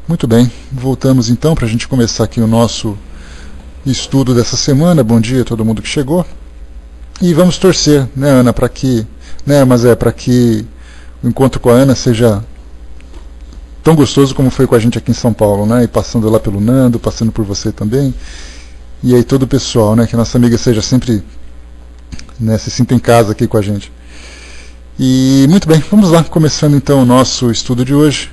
Muito bem, voltamos então para a gente começar aqui o nosso estudo dessa semana. Bom dia a todo mundo que chegou. E vamos torcer, né, Ana, para que o encontro com a Ana seja tão gostoso como foi com a gente aqui em São Paulo, né? E passando lá pelo Nando, passando por você também. E aí todo o pessoal, né? Que a nossa amiga seja sempre, né, se sinta em casa aqui com a gente. E muito bem, vamos lá, começando então o nosso estudo de hoje,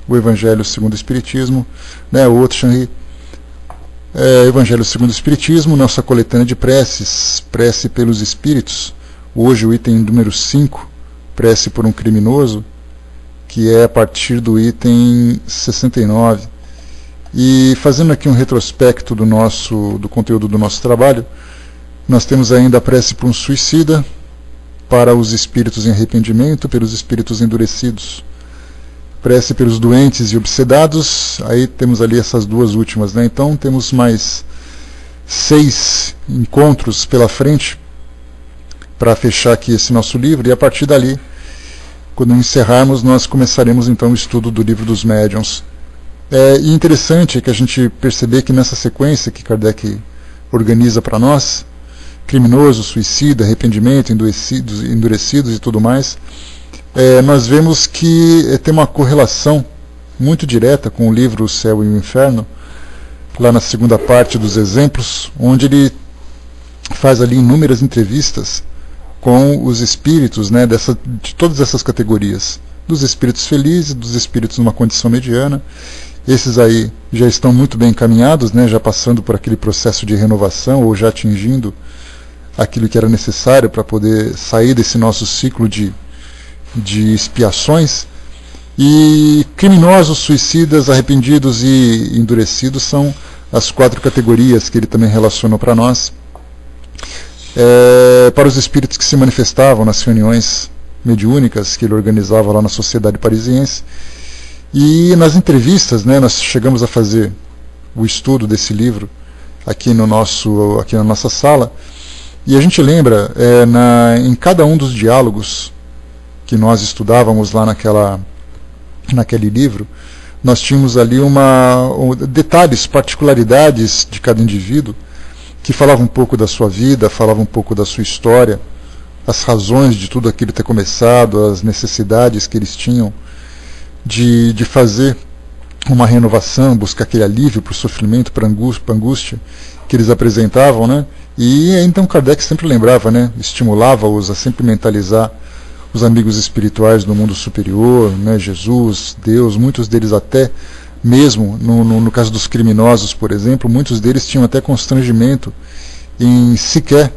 o Evangelho segundo o Espiritismo, né, o outro Chanri, Evangelho segundo o Espiritismo, nossa coletânea de preces, prece pelos Espíritos, hoje o item número 5, prece por um criminoso, que é a partir do item 69. E fazendo aqui um retrospecto do conteúdo do nosso trabalho, nós temos ainda a prece por um suicida, para os espíritos em arrependimento, pelos espíritos endurecidos, prece pelos doentes e obsedados. Aí temos ali essas duas últimas, né? Então temos mais 6 encontros pela frente para fechar aqui esse nosso livro, e a partir dali, quando encerrarmos, nós começaremos então o estudo do Livro dos Médiuns. E interessante é que a gente perceber que nessa sequência que Kardec organiza para nós, criminoso, suicida, arrependimento, endurecidos e tudo mais, nós vemos que tem uma correlação muito direta com o livro O Céu e o Inferno, lá na segunda parte dos exemplos, onde ele faz ali inúmeras entrevistas com os espíritos, né, de todas essas categorias, dos espíritos felizes, dos espíritos numa condição mediana. Esses aí já estão muito bem encaminhados, né, já passando por aquele processo de renovação ou já atingindo aquilo que era necessário para poder sair desse nosso ciclo de expiações. E criminosos, suicidas, arrependidos e endurecidos são as 4 categorias que ele também relacionou para nós, para os espíritos que se manifestavam nas reuniões mediúnicas que ele organizava lá na Sociedade Parisiense. E nas entrevistas, né, nós chegamos a fazer o estudo desse livro aqui na nossa sala. E a gente lembra, em cada um dos diálogos que nós estudávamos lá naquele livro, nós tínhamos ali detalhes, particularidades de cada indivíduo, que falavam um pouco da sua vida, falavam um pouco da sua história, as razões de tudo aquilo ter começado, as necessidades que eles tinham de fazer uma renovação, buscar aquele alívio para o sofrimento, para a angústia que eles apresentavam, né? E então Kardec sempre lembrava, né? Estimulava-os a sempre mentalizar os amigos espirituais do mundo superior, né? Jesus, Deus, muitos deles até mesmo, no caso dos criminosos, por exemplo, muitos deles tinham até constrangimento em sequer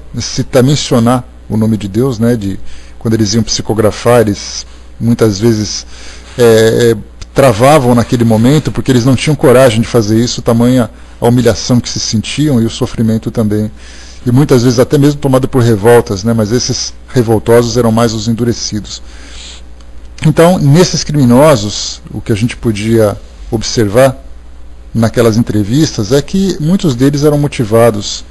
mencionar o nome de Deus, né? Quando eles iam psicografar, eles muitas vezes travavam naquele momento, porque eles não tinham coragem de fazer isso, tamanha a humilhação que se sentiam e o sofrimento também. E muitas vezes até mesmo tomado por revoltas, né? Mas esses revoltosos eram mais os endurecidos. Então, nesses criminosos, o que a gente podia observar naquelas entrevistas é que muitos deles eram motivados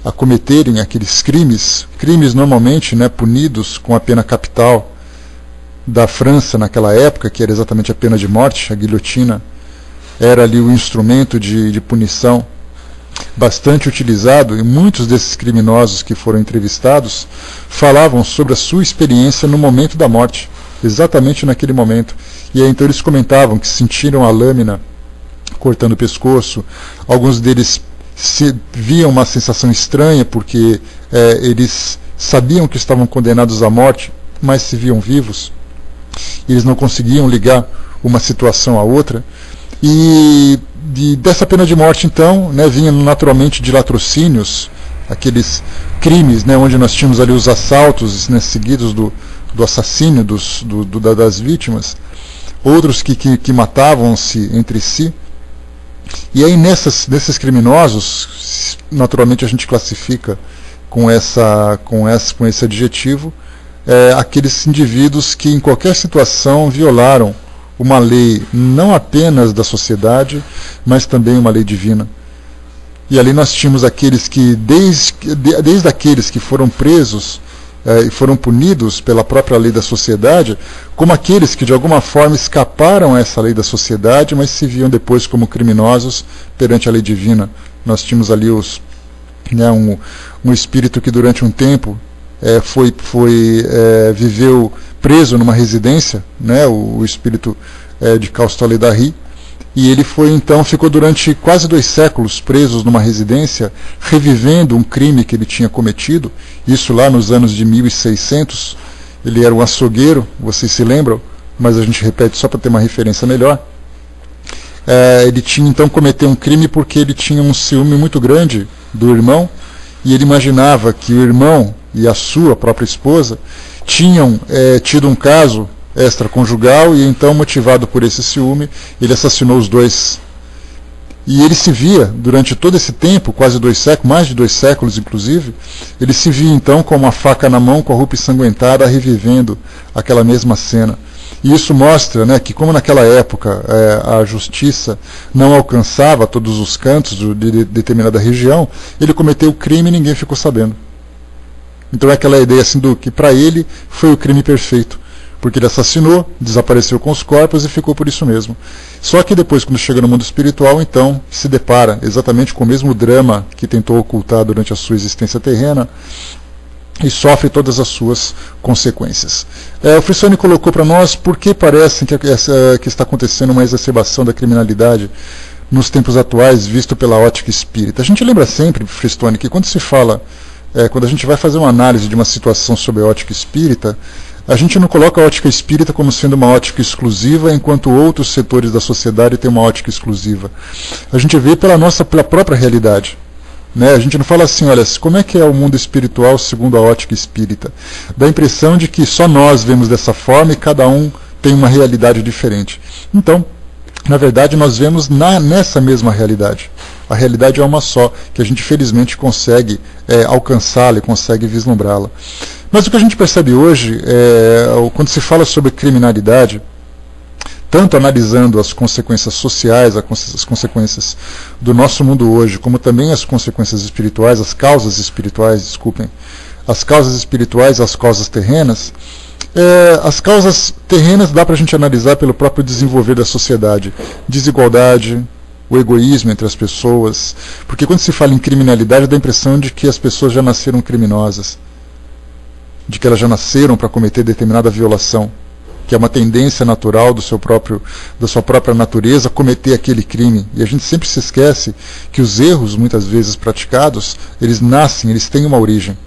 a cometerem aqueles crimes normalmente, né, punidos com a pena capital da França naquela época, que era exatamente a pena de morte. A guilhotina era ali o instrumento de punição bastante utilizado, e muitos desses criminosos que foram entrevistados falavam sobre a sua experiência no momento da morte, exatamente naquele momento. E aí então eles comentavam que sentiram a lâmina cortando o pescoço. Alguns deles viam uma sensação estranha, porque eles sabiam que estavam condenados à morte, mas se viam vivos. Eles não conseguiam ligar uma situação à outra. E dessa pena de morte, então, né, vinha naturalmente de latrocínios, aqueles crimes, né, onde nós tínhamos ali os assaltos, né, seguidos do assassínio das vítimas, outros que matavam-se entre si. E aí nesses criminosos, naturalmente a gente classifica com esse adjetivo, aqueles indivíduos que em qualquer situação violaram uma lei não apenas da sociedade, mas também uma lei divina. E ali nós tínhamos aqueles que, desde aqueles que foram presos e foram punidos pela própria lei da sociedade, como aqueles que de alguma forma escaparam a essa lei da sociedade, mas se viam depois como criminosos perante a lei divina. Nós tínhamos ali um espírito que durante um tempo viveu preso numa residência, né, o espírito de Kaustaledari, e ele ficou durante quase 2 séculos presos numa residência, revivendo um crime que ele tinha cometido, isso lá nos anos de 1600. Ele era um açougueiro, vocês se lembram, mas a gente repete só para ter uma referência melhor. Ele tinha então cometeu um crime porque ele tinha um ciúme muito grande do irmão, e ele imaginava que o irmão e a sua própria esposa tinham tido um caso extraconjugal, e então, motivado por esse ciúme, ele assassinou os dois. E ele se via, durante todo esse tempo, quase 2 séculos, mais de 2 séculos inclusive, ele se via então com uma faca na mão, com a roupa ensanguentada, revivendo aquela mesma cena. E isso mostra, né, que como naquela época a justiça não alcançava todos os cantos de determinada região, ele cometeu o crime e ninguém ficou sabendo. Então é aquela ideia assim que para ele foi o crime perfeito, porque ele assassinou, desapareceu com os corpos e ficou por isso mesmo. Só que depois, quando chega no mundo espiritual, então se depara exatamente com o mesmo drama que tentou ocultar durante a sua existência terrena, e sofre todas as suas consequências. O Frissoni colocou para nós por que parece que está acontecendo uma exacerbação da criminalidade nos tempos atuais, visto pela ótica espírita. A gente lembra sempre, Frissoni, que quando se fala, quando a gente vai fazer uma análise de uma situação sob a ótica espírita, a gente não coloca a ótica espírita como sendo uma ótica exclusiva, enquanto outros setores da sociedade têm uma ótica exclusiva. A gente vê pela própria realidade. Né? A gente não fala assim, olha, como é que é o mundo espiritual segundo a ótica espírita? Dá a impressão de que só nós vemos dessa forma e cada um tem uma realidade diferente. Então, na verdade, nós vemos nessa mesma realidade. A realidade é uma só, que a gente felizmente consegue alcançá-la e consegue vislumbrá-la. Mas o que a gente percebe hoje, quando se fala sobre criminalidade, tanto analisando as consequências sociais, as consequências do nosso mundo hoje, como também as consequências espirituais, as causas espirituais, desculpem, as causas espirituais, as causas terrenas, as causas terrenas dá para a gente analisar pelo próprio desenvolver da sociedade, desigualdade, o egoísmo entre as pessoas, porque quando se fala em criminalidade dá a impressão de que as pessoas já nasceram criminosas, de que elas já nasceram para cometer determinada violação, que é uma tendência natural da sua própria natureza cometer aquele crime. E a gente sempre se esquece que os erros, muitas vezes praticados, eles nascem, eles têm uma origem.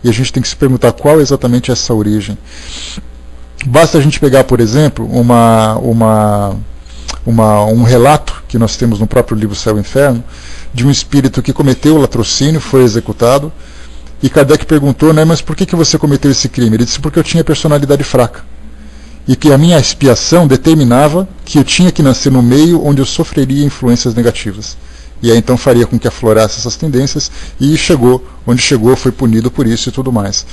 E a gente tem que se perguntar qual é exatamente essa origem. Basta a gente pegar, por exemplo, um relato que nós temos no próprio livro Céu e Inferno, de um espírito que cometeu o latrocínio, foi executado, e Kardec perguntou, né, mas por que você cometeu esse crime? Ele disse, porque eu tinha personalidade fraca. E que a minha expiação determinava que eu tinha que nascer no meio onde eu sofreria influências negativas. E aí então faria com que aflorasse essas tendências, e chegou, onde chegou, foi punido por isso e tudo mais.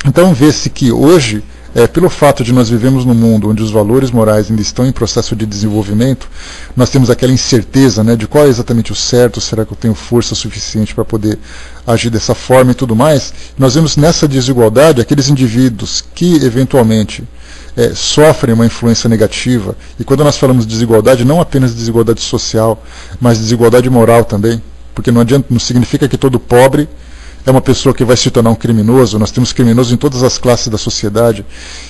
Então vê-se que hoje, pelo fato de nós vivemos num mundo onde os valores morais ainda estão em processo de desenvolvimento, nós temos aquela incerteza, né, de qual é exatamente o certo, será que eu tenho força suficiente para poder agir dessa forma e tudo mais. Nós vemos nessa desigualdade aqueles indivíduos que eventualmente sofrem uma influência negativa, e quando nós falamos de desigualdade, não apenas desigualdade social, mas desigualdade moral também, porque não significa que todo pobre é uma pessoa que vai se tornar um criminoso. Nós temos criminosos em todas as classes da sociedade.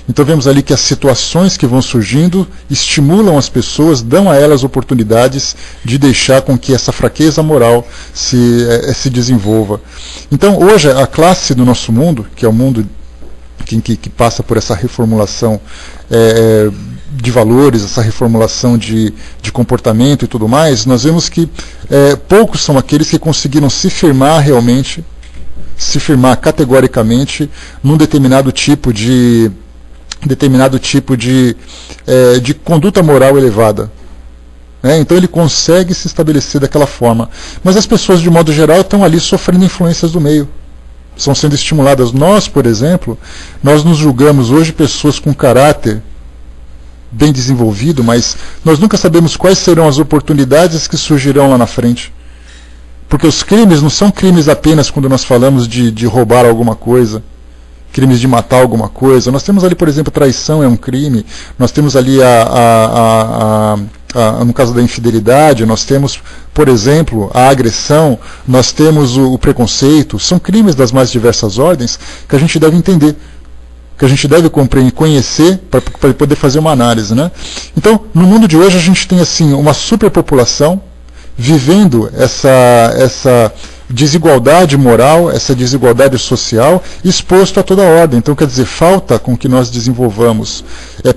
Então vemos ali que as situações que vão surgindo estimulam as pessoas, dão a elas oportunidades de deixar com que essa fraqueza moral se desenvolva. Então hoje a classe do nosso mundo, que é o mundo que passa por essa reformulação de valores, essa reformulação de comportamento e tudo mais, nós vemos que poucos são aqueles que conseguiram se firmar realmente, se firmar categoricamente num determinado tipo de conduta moral elevada. Então ele consegue se estabelecer daquela forma. Mas as pessoas, de modo geral, estão ali sofrendo influências do meio. Estão sendo estimuladas. Nós, por exemplo, nós nos julgamos hoje pessoas com caráter bem desenvolvido, mas nós nunca sabemos quais serão as oportunidades que surgirão lá na frente. Porque os crimes não são crimes apenas quando nós falamos de roubar alguma coisa, crimes de matar alguma coisa. Nós temos ali, por exemplo, traição é um crime, nós temos ali no caso da infidelidade, nós temos, por exemplo, a agressão, nós temos o preconceito, são crimes das mais diversas ordens que a gente deve entender, que a gente deve compreender, conhecer para poder fazer uma análise, né? Então, no mundo de hoje a gente tem assim uma superpopulação vivendo essa desigualdade moral, essa desigualdade social, exposto a toda ordem. Então, quer dizer, falta com que nós desenvolvamos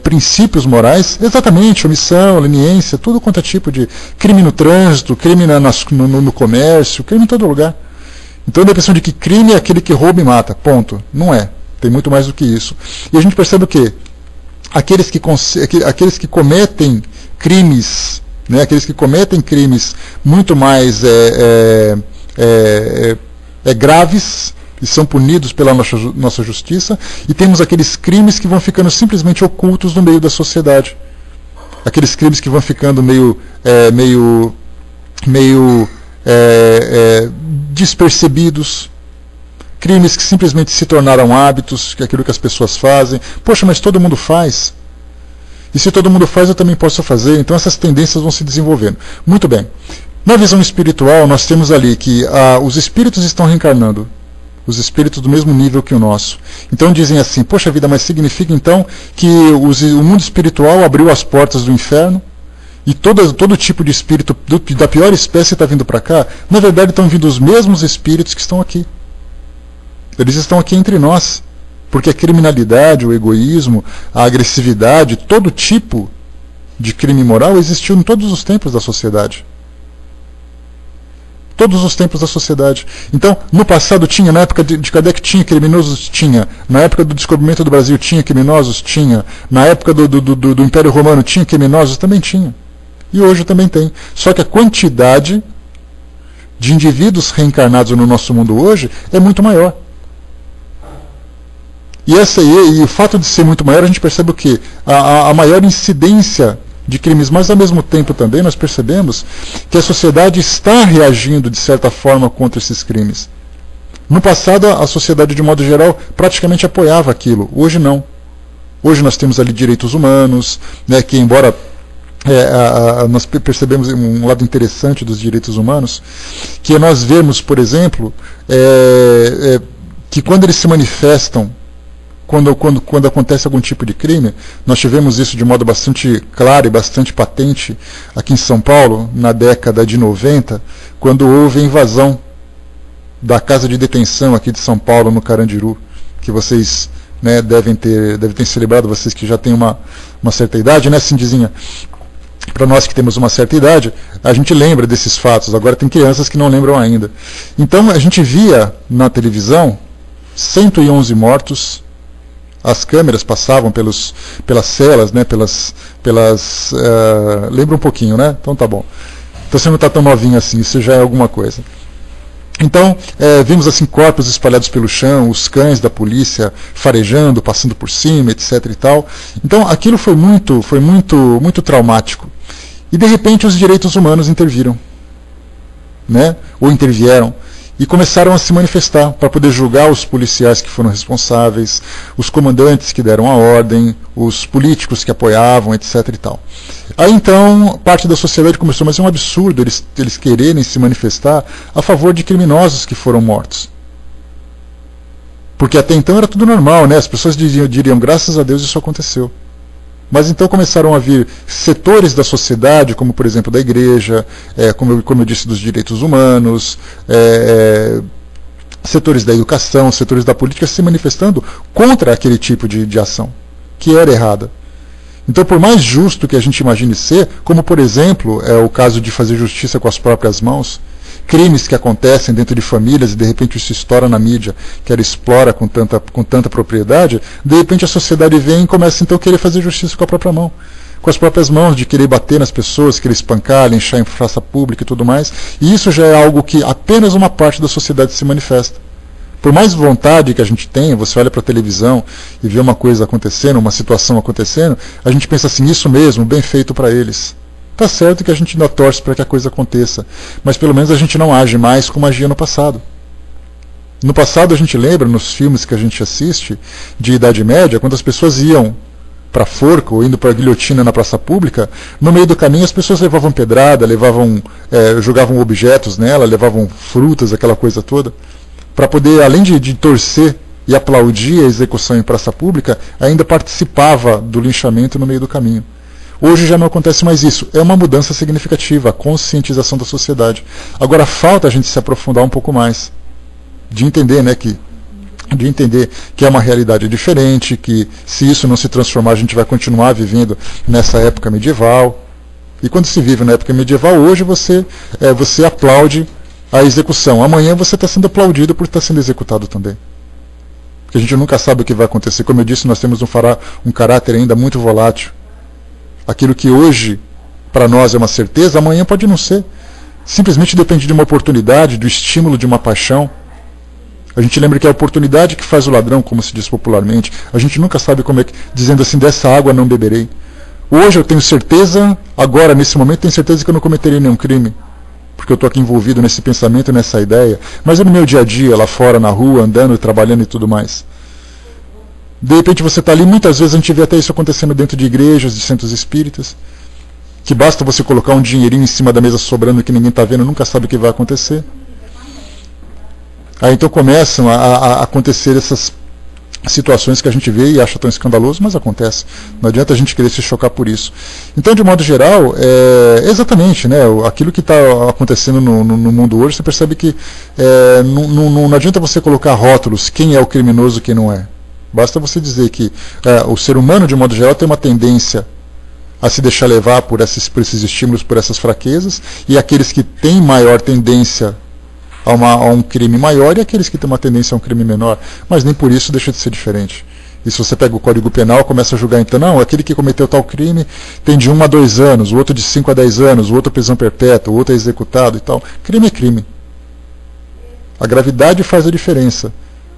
princípios morais, exatamente, omissão, leniência, tudo quanto é tipo de crime no trânsito, crime no comércio, crime em todo lugar. Então, dá a impressão de que crime é aquele que rouba e mata, ponto. Não é. Tem muito mais do que isso. E a gente percebe o quê? Aqueles que cometem crimes, né, aqueles que cometem crimes muito mais graves e são punidos pela nossa justiça, e temos aqueles crimes que vão ficando simplesmente ocultos no meio da sociedade. Aqueles crimes que vão ficando meio despercebidos. Crimes que simplesmente se tornaram hábitos, que é aquilo que as pessoas fazem. Poxa, mas todo mundo faz. E se todo mundo faz, eu também posso fazer. Então essas tendências vão se desenvolvendo. Muito bem. Na visão espiritual, nós temos ali que os espíritos estão reencarnando. Os espíritos do mesmo nível que o nosso. Então dizem assim, poxa vida, mas significa então que o mundo espiritual abriu as portas do inferno? E todo tipo de espírito da pior espécie está vindo para cá? Na verdade, estão vindo os mesmos espíritos que estão aqui. Eles estão aqui entre nós, porque a criminalidade, o egoísmo, a agressividade, todo tipo de crime moral existiu em todos os tempos da sociedade. Todos os tempos da sociedade. Então, no passado tinha, na época de Kardec tinha criminosos? Tinha. Na época do descobrimento do Brasil tinha criminosos? Tinha. Na época do Império Romano tinha criminosos? Também tinha. E hoje também tem. Só que a quantidade de indivíduos reencarnados no nosso mundo hoje é muito maior. E o fato de ser muito maior, a gente percebe o quê? A maior incidência de crimes, mas ao mesmo tempo também nós percebemos que a sociedade está reagindo de certa forma contra esses crimes. No passado, a sociedade de modo geral praticamente apoiava aquilo, hoje não. Hoje nós temos ali direitos humanos, né, que embora nós percebemos um lado interessante dos direitos humanos, que é nós vemos, por exemplo, que quando eles se manifestam, quando acontece algum tipo de crime, nós tivemos isso de modo bastante claro e bastante patente aqui em São Paulo, na década de 90, quando houve a invasão da casa de detenção aqui de São Paulo, no Carandiru, que vocês, né, devem ter celebrado, vocês que já têm uma certa idade, né, Cindizinha? Para nós que temos uma certa idade, a gente lembra desses fatos. Agora tem crianças que não lembram ainda. Então a gente via na televisão 111 mortos. As câmeras passavam pelas celas, né, lembra um pouquinho, né? Então tá bom. Então você não está tão novinho assim, isso já é alguma coisa. Então, vimos assim corpos espalhados pelo chão, os cães da polícia farejando, passando por cima, etc. e tal. Então aquilo foi muito traumático. E de repente os direitos humanos interviram, né? Ou intervieram. E começaram a se manifestar para poder julgar os policiais que foram responsáveis, os comandantes que deram a ordem, os políticos que apoiavam, etc. e tal. Aí então, parte da sociedade começou, mas é um absurdo eles quererem se manifestar a favor de criminosos que foram mortos. Porque até então era tudo normal, né? As pessoas diriam, graças a Deus isso aconteceu. Mas então começaram a vir setores da sociedade, como por exemplo da igreja, como eu disse, dos direitos humanos, setores da educação, setores da política se manifestando contra aquele tipo de ação, que era errada. Então, por mais justo que a gente imagine ser, como por exemplo é o caso de fazer justiça com as próprias mãos, crimes que acontecem dentro de famílias e de repente isso estoura na mídia, que ela explora com tanta propriedade, de repente a sociedade vem e começa então a querer fazer justiça com a própria mão, com as próprias mãos, de querer bater nas pessoas, querer espancar, linchar em praça pública e tudo mais, e isso já é algo que apenas uma parte da sociedade se manifesta. Por mais vontade que a gente tenha, você olha para a televisão e vê uma coisa acontecendo, uma situação acontecendo, a gente pensa assim, isso mesmo, bem feito para eles. Está certo que a gente ainda torce para que a coisa aconteça, mas pelo menos a gente não age mais como agia no passado. No passado a gente lembra, nos filmes que a gente assiste, de Idade Média, quando as pessoas iam para a forca ou indo para a guilhotina na praça pública, no meio do caminho as pessoas levavam pedrada, jogavam objetos nela, levavam frutas, aquela coisa toda, para poder, além de torcer e aplaudir a execução em praça pública, ainda participava do linchamento no meio do caminho. Hoje já não acontece mais isso. É uma mudança significativa, a conscientização da sociedade. Agora falta a gente se aprofundar um pouco mais, de entender, né, que é uma realidade diferente, que se isso não se transformar, a gente vai continuar vivendo nessa época medieval. E quando se vive na época medieval, hoje você aplaude a execução. Amanhã você está sendo aplaudido por estar sendo executado também. Porque a gente nunca sabe o que vai acontecer. Como eu disse, nós temos um caráter ainda muito volátil. Aquilo que hoje, para nós, é uma certeza, amanhã pode não ser. Simplesmente depende de uma oportunidade, do estímulo de uma paixão. A gente lembra que é a oportunidade que faz o ladrão, como se diz popularmente. A gente nunca sabe como é que, dizendo assim, dessa água não beberei. Hoje eu tenho certeza, agora, nesse momento, tenho certeza que eu não cometerei nenhum crime. Porque eu estou aqui envolvido nesse pensamento, nessa ideia. Mas é no meu dia a dia, lá fora, na rua, andando, trabalhando e tudo mais. De repente você está ali, muitas vezes a gente vê até isso acontecendo dentro de igrejas, de centros espíritas, que basta você colocar um dinheirinho em cima da mesa sobrando que ninguém está vendo, nunca sabe o que vai acontecer. Aí então começam a acontecer essas situações que a gente vê e acha tão escandaloso, mas acontece. Não adianta a gente querer se chocar por isso. Então, de modo geral, exatamente, né, aquilo que está acontecendo no mundo hoje, você percebe que não adianta você colocar rótulos, quem é o criminoso e quem não é. Basta você dizer que o ser humano, de modo geral, tem uma tendência a se deixar levar por esses estímulos, por essas fraquezas, e aqueles que têm maior tendência a um crime maior e aqueles que têm uma tendência a um crime menor. Mas nem por isso deixa de ser diferente. E se você pega o Código Penal, começa a julgar, então, não, aquele que cometeu tal crime tem de 1 a 2 anos, o outro de 5 a 10 anos, o outro prisão perpétua, o outro é executado e tal. Crime é crime. A gravidade faz a diferença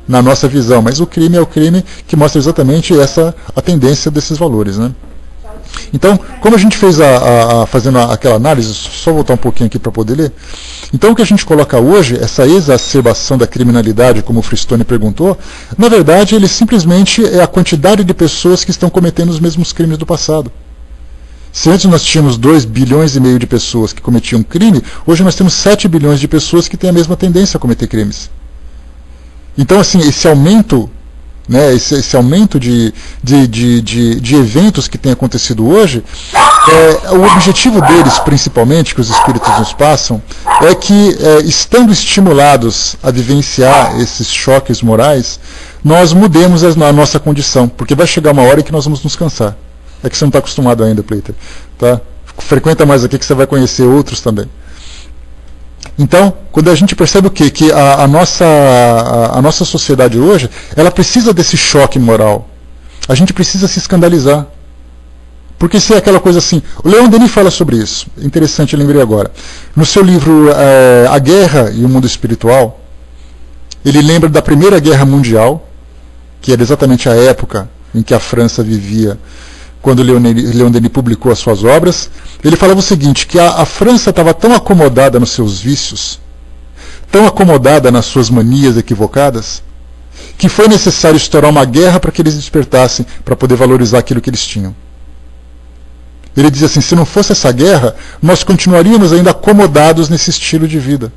na nossa visão, mas o crime é o crime que mostra exatamente a tendência desses valores, né? Então, como a gente fez fazendo aquela análise, só voltar um pouquinho aqui para poder ler. Então, o que a gente coloca hoje, essa exacerbação da criminalidade, como o Fristone perguntou, na verdade, ele simplesmente é a quantidade de pessoas que estão cometendo os mesmos crimes do passado. Se antes nós tínhamos 2,5 bilhões de pessoas que cometiam crime, hoje nós temos 7 bilhões de pessoas que têm a mesma tendência a cometer crimes. Então, assim, esse aumento, né, esse aumento de eventos que tem acontecido hoje, o objetivo deles, principalmente, que os espíritos nos passam, é que, estando estimulados a vivenciar esses choques morais, nós mudemos a nossa condição, porque vai chegar uma hora em que nós vamos nos cansar. É que você não está acostumado ainda, Pleiter. Tá? Frequenta mais aqui que você vai conhecer outros também. Então, quando a gente percebe o quê? Que a nossa sociedade hoje, ela precisa desse choque moral. A gente precisa se escandalizar. Porque se é aquela coisa assim... O Leon Denis fala sobre isso. Interessante, eu lembrei agora. No seu livro A Guerra e o Mundo Espiritual, ele lembra da Primeira Guerra Mundial, que era exatamente a época em que a França vivia, quando Leon Denis publicou as suas obras. Ele falava o seguinte, que a França estava tão acomodada nos seus vícios, tão acomodada nas suas manias equivocadas, que foi necessário estourar uma guerra para que eles despertassem, para poder valorizar aquilo que eles tinham. Ele diz assim, se não fosse essa guerra, nós continuaríamos ainda acomodados nesse estilo de vida.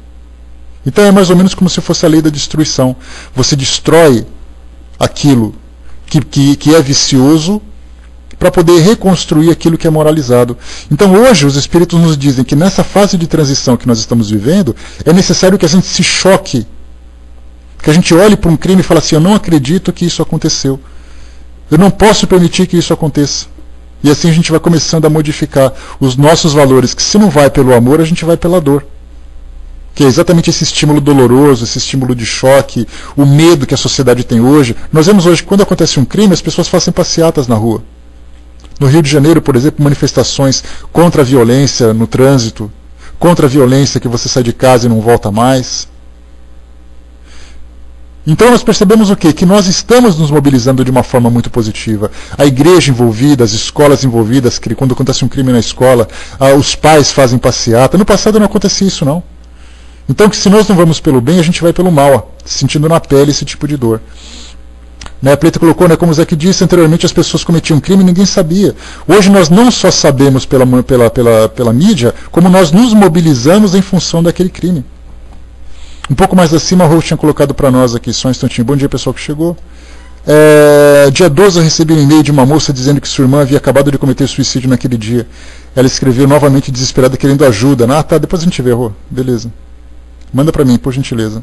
Então é mais ou menos como se fosse a lei da destruição. Você destrói aquilo que é vicioso, para poder reconstruir aquilo que é moralizado. Então hoje os espíritos nos dizem que nessa fase de transição que nós estamos vivendo, é necessário que a gente se choque, que a gente olhe para um crime e fale assim, eu não acredito que isso aconteceu. Eu não posso permitir que isso aconteça. E assim a gente vai começando a modificar os nossos valores, que se não vai pelo amor, a gente vai pela dor. Que é exatamente esse estímulo doloroso, esse estímulo de choque, o medo que a sociedade tem hoje. Nós vemos hoje que quando acontece um crime, as pessoas fazem passeatas na rua. No Rio de Janeiro, por exemplo, manifestações contra a violência no trânsito, contra a violência que você sai de casa e não volta mais. Então nós percebemos o quê? Que nós estamos nos mobilizando de uma forma muito positiva. A igreja envolvida, as escolas envolvidas, que quando acontece um crime na escola, os pais fazem passeata. No passado não acontecia isso, não. Então, que se nós não vamos pelo bem, a gente vai pelo mal, sentindo na pele esse tipo de dor. Né, a Preta colocou, né, como o Zé que disse, anteriormente as pessoas cometiam crime e ninguém sabia. Hoje nós não só sabemos pela mídia, como nós nos mobilizamos em função daquele crime. Um pouco mais acima, a Rô tinha colocado para nós aqui, só um instantinho. Bom dia, pessoal que chegou. Dia 12 eu recebi um e-mail de uma moça dizendo que sua irmã havia acabado de cometer suicídio naquele dia. Ela escreveu novamente desesperada, querendo ajuda. Ah, tá, depois a gente vê, Rô. Beleza. Manda para mim, por gentileza.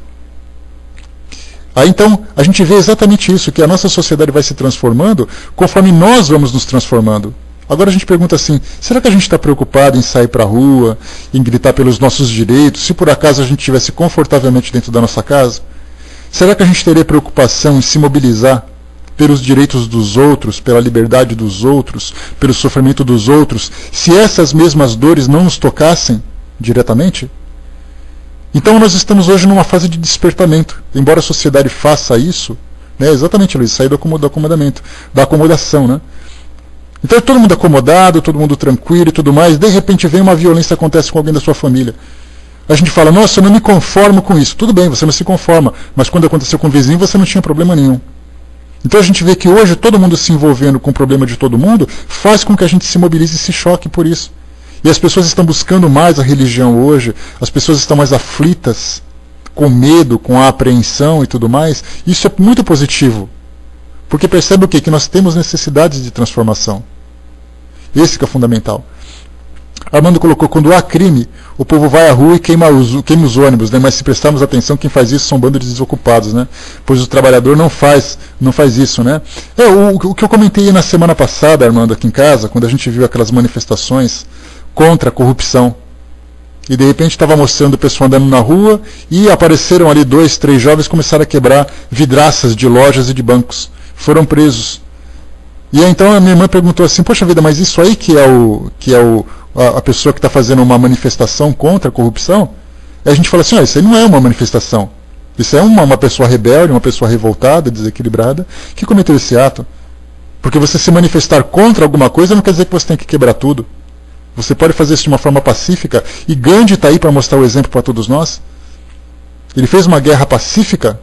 Aí então, a gente vê exatamente isso, que a nossa sociedade vai se transformando conforme nós vamos nos transformando. Agora a gente pergunta assim, será que a gente está preocupado em sair para a rua, em gritar pelos nossos direitos, se por acaso a gente estivesse confortavelmente dentro da nossa casa? Será que a gente teria preocupação em se mobilizar pelos direitos dos outros, pela liberdade dos outros, pelo sofrimento dos outros, se essas mesmas dores não nos tocassem diretamente? Então nós estamos hoje numa fase de despertamento. Embora a sociedade faça isso, né, exatamente, Luiz, sair do acomodamento, da acomodação, né? Então todo mundo acomodado, todo mundo tranquilo e tudo mais, de repente vem uma violência, acontece com alguém da sua família. A gente fala, nossa, eu não me conformo com isso. Tudo bem, você não se conforma, mas quando aconteceu com o vizinho você não tinha problema nenhum. Então a gente vê que hoje todo mundo se envolvendo com o problema de todo mundo faz com que a gente se mobilize e se choque por isso. E as pessoas estão buscando mais a religião hoje, as pessoas estão mais aflitas, com medo, com a apreensão e tudo mais. Isso é muito positivo. Porque percebe o quê? Que nós temos necessidades de transformação. Esse que é o fundamental. Armando colocou, quando há crime, o povo vai à rua e queima os ônibus, né? Mas se prestarmos atenção, quem faz isso são bandos de desocupados, né? Pois o trabalhador não faz isso, né? O que eu comentei na semana passada, Armando, aqui em casa, quando a gente viu aquelas manifestações contra a corrupção. E de repente estava mostrando o pessoal andando na rua e apareceram ali 2, 3 jovens e começaram a quebrar vidraças de lojas e de bancos. Foram presos. E aí, então a minha irmã perguntou assim, poxa vida, mas isso aí que é a pessoa que está fazendo uma manifestação contra a corrupção? E a gente fala assim, isso aí não é uma manifestação. Isso é uma pessoa rebelde, uma pessoa revoltada, desequilibrada, que cometeu esse ato. Porque você se manifestar contra alguma coisa não quer dizer que você tem que quebrar tudo. Você pode fazer isso de uma forma pacífica, e Gandhi está aí para mostrar o exemplo para todos nós. Ele fez uma guerra pacífica,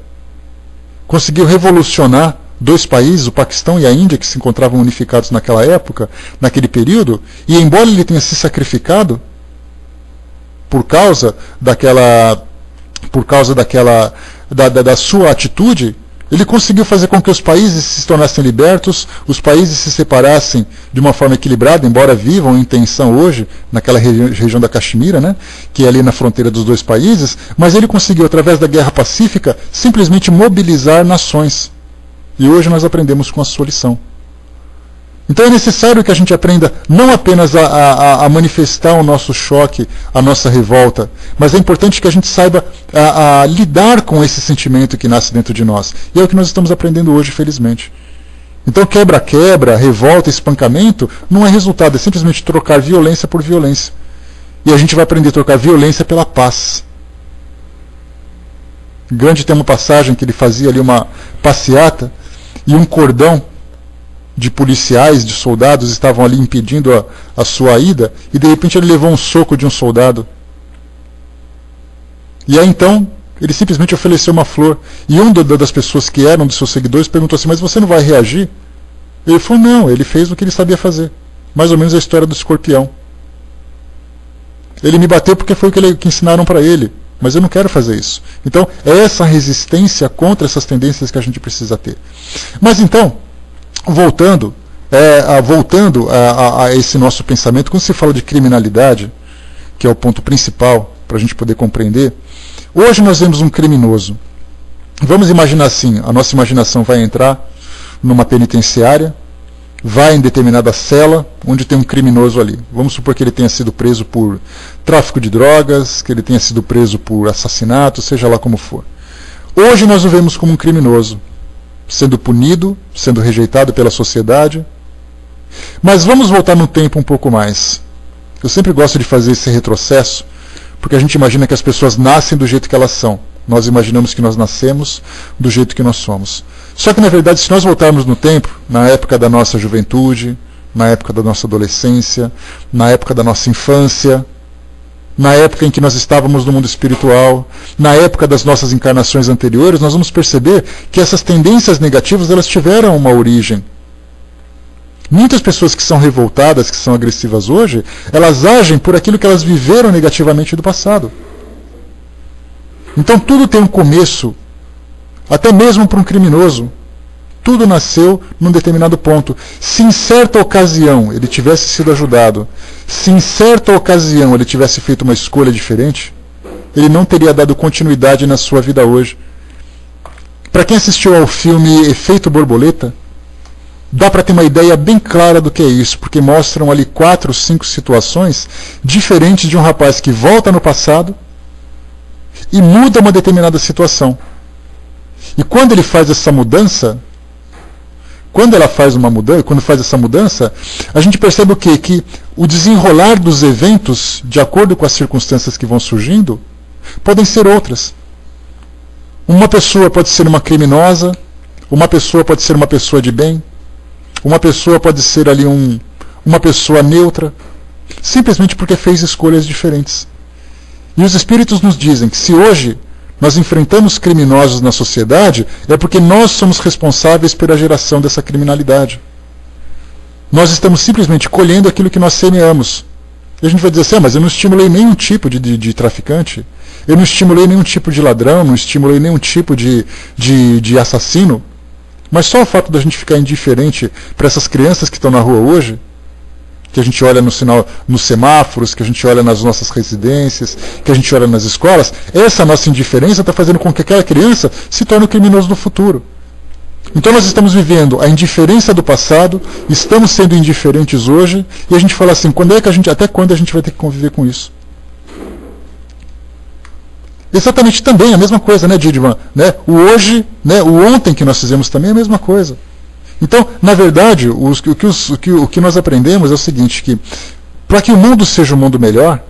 conseguiu revolucionar 2 países, o Paquistão e a Índia, que se encontravam unificados naquela época, naquele período, e embora ele tenha se sacrificado por causa da sua atitude, ele conseguiu fazer com que os países se tornassem libertos, os países se separassem de uma forma equilibrada, embora vivam em tensão hoje, naquela região da Caxemira, né, que é ali na fronteira dos 2 países, mas ele conseguiu, através da guerra pacífica, simplesmente mobilizar nações. E hoje nós aprendemos com a sua lição. Então é necessário que a gente aprenda não apenas a manifestar o nosso choque, a nossa revolta, mas é importante que a gente saiba a lidar com esse sentimento que nasce dentro de nós. E é o que nós estamos aprendendo hoje, felizmente. Então quebra-quebra, revolta, espancamento, não é resultado, é simplesmente trocar violência por violência. E a gente vai aprender a trocar violência pela paz. Gandhi tem uma passagem que ele fazia ali uma passeata, e um cordão de policiais, de soldados, estavam ali impedindo a sua ida, e de repente ele levou um soco de um soldado. E aí então, ele simplesmente ofereceu uma flor. E uma das pessoas que eram dos seus seguidores perguntou assim, mas você não vai reagir? Ele falou, não, ele fez o que ele sabia fazer. Mais ou menos a história do escorpião. Ele me bateu porque foi o que ensinaram para ele, mas eu não quero fazer isso. Então, é essa resistência contra essas tendências que a gente precisa ter. Mas então, voltando a esse nosso pensamento, quando se fala de criminalidade, que é o ponto principal para a gente poder compreender, hoje nós vemos um criminoso. Vamos imaginar assim, a nossa imaginação vai entrar numa penitenciária, vai em determinada cela, onde tem um criminoso ali. Vamos supor que ele tenha sido preso por tráfico de drogas, que ele tenha sido preso por assassinato, seja lá como for. Hoje nós o vemos como um criminoso, sendo punido, sendo rejeitado pela sociedade. Mas vamos voltar no tempo um pouco mais. Eu sempre gosto de fazer esse retrocesso, porque a gente imagina que as pessoas nascem do jeito que elas são. Nós imaginamos que nós nascemos do jeito que nós somos. Só que, na verdade, se nós voltarmos no tempo, na época da nossa juventude, na época da nossa adolescência, na época da nossa infância, na época em que nós estávamos no mundo espiritual, na época das nossas encarnações anteriores, nós vamos perceber que essas tendências negativas, elas tiveram uma origem. Muitas pessoas que são revoltadas, que são agressivas hoje, elas agem por aquilo que elas viveram negativamente do passado. Então tudo tem um começo, até mesmo para um criminoso. Tudo nasceu num determinado ponto. Se em certa ocasião ele tivesse sido ajudado, se em certa ocasião ele tivesse feito uma escolha diferente, ele não teria dado continuidade na sua vida hoje. Para quem assistiu ao filme Efeito Borboleta, dá para ter uma ideia bem clara do que é isso, porque mostram ali 4 ou 5 situações diferentes de um rapaz que volta no passado e muda uma determinada situação. E quando ele faz essa mudança, quando faz essa mudança, a gente percebe o quê? Que o desenrolar dos eventos, de acordo com as circunstâncias que vão surgindo, podem ser outras. Uma pessoa pode ser uma criminosa, uma pessoa pode ser uma pessoa de bem, uma pessoa pode ser ali uma pessoa neutra, simplesmente porque fez escolhas diferentes. E os espíritos nos dizem que se hoje nós enfrentamos criminosos na sociedade, é porque nós somos responsáveis pela geração dessa criminalidade. Nós estamos simplesmente colhendo aquilo que nós semeamos. E a gente vai dizer assim, mas eu não estimulei nenhum tipo de traficante, eu não estimulei nenhum tipo de ladrão, não estimulei nenhum tipo de assassino. Mas só o fato da gente ficar indiferente para essas crianças que estão na rua hoje, que a gente olha no sinal, nos semáforos, que a gente olha nas nossas residências, que a gente olha nas escolas, essa nossa indiferença está fazendo com que aquela criança se torne um criminoso do futuro. Então nós estamos vivendo a indiferença do passado, estamos sendo indiferentes hoje, e a gente fala assim, até quando a gente vai ter que conviver com isso? Exatamente também a mesma coisa, né, Didman? Né? O hoje, né, o ontem que nós fizemos também é a mesma coisa. Então, na verdade, o que nós aprendemos é o seguinte, que para que o mundo seja um mundo melhor,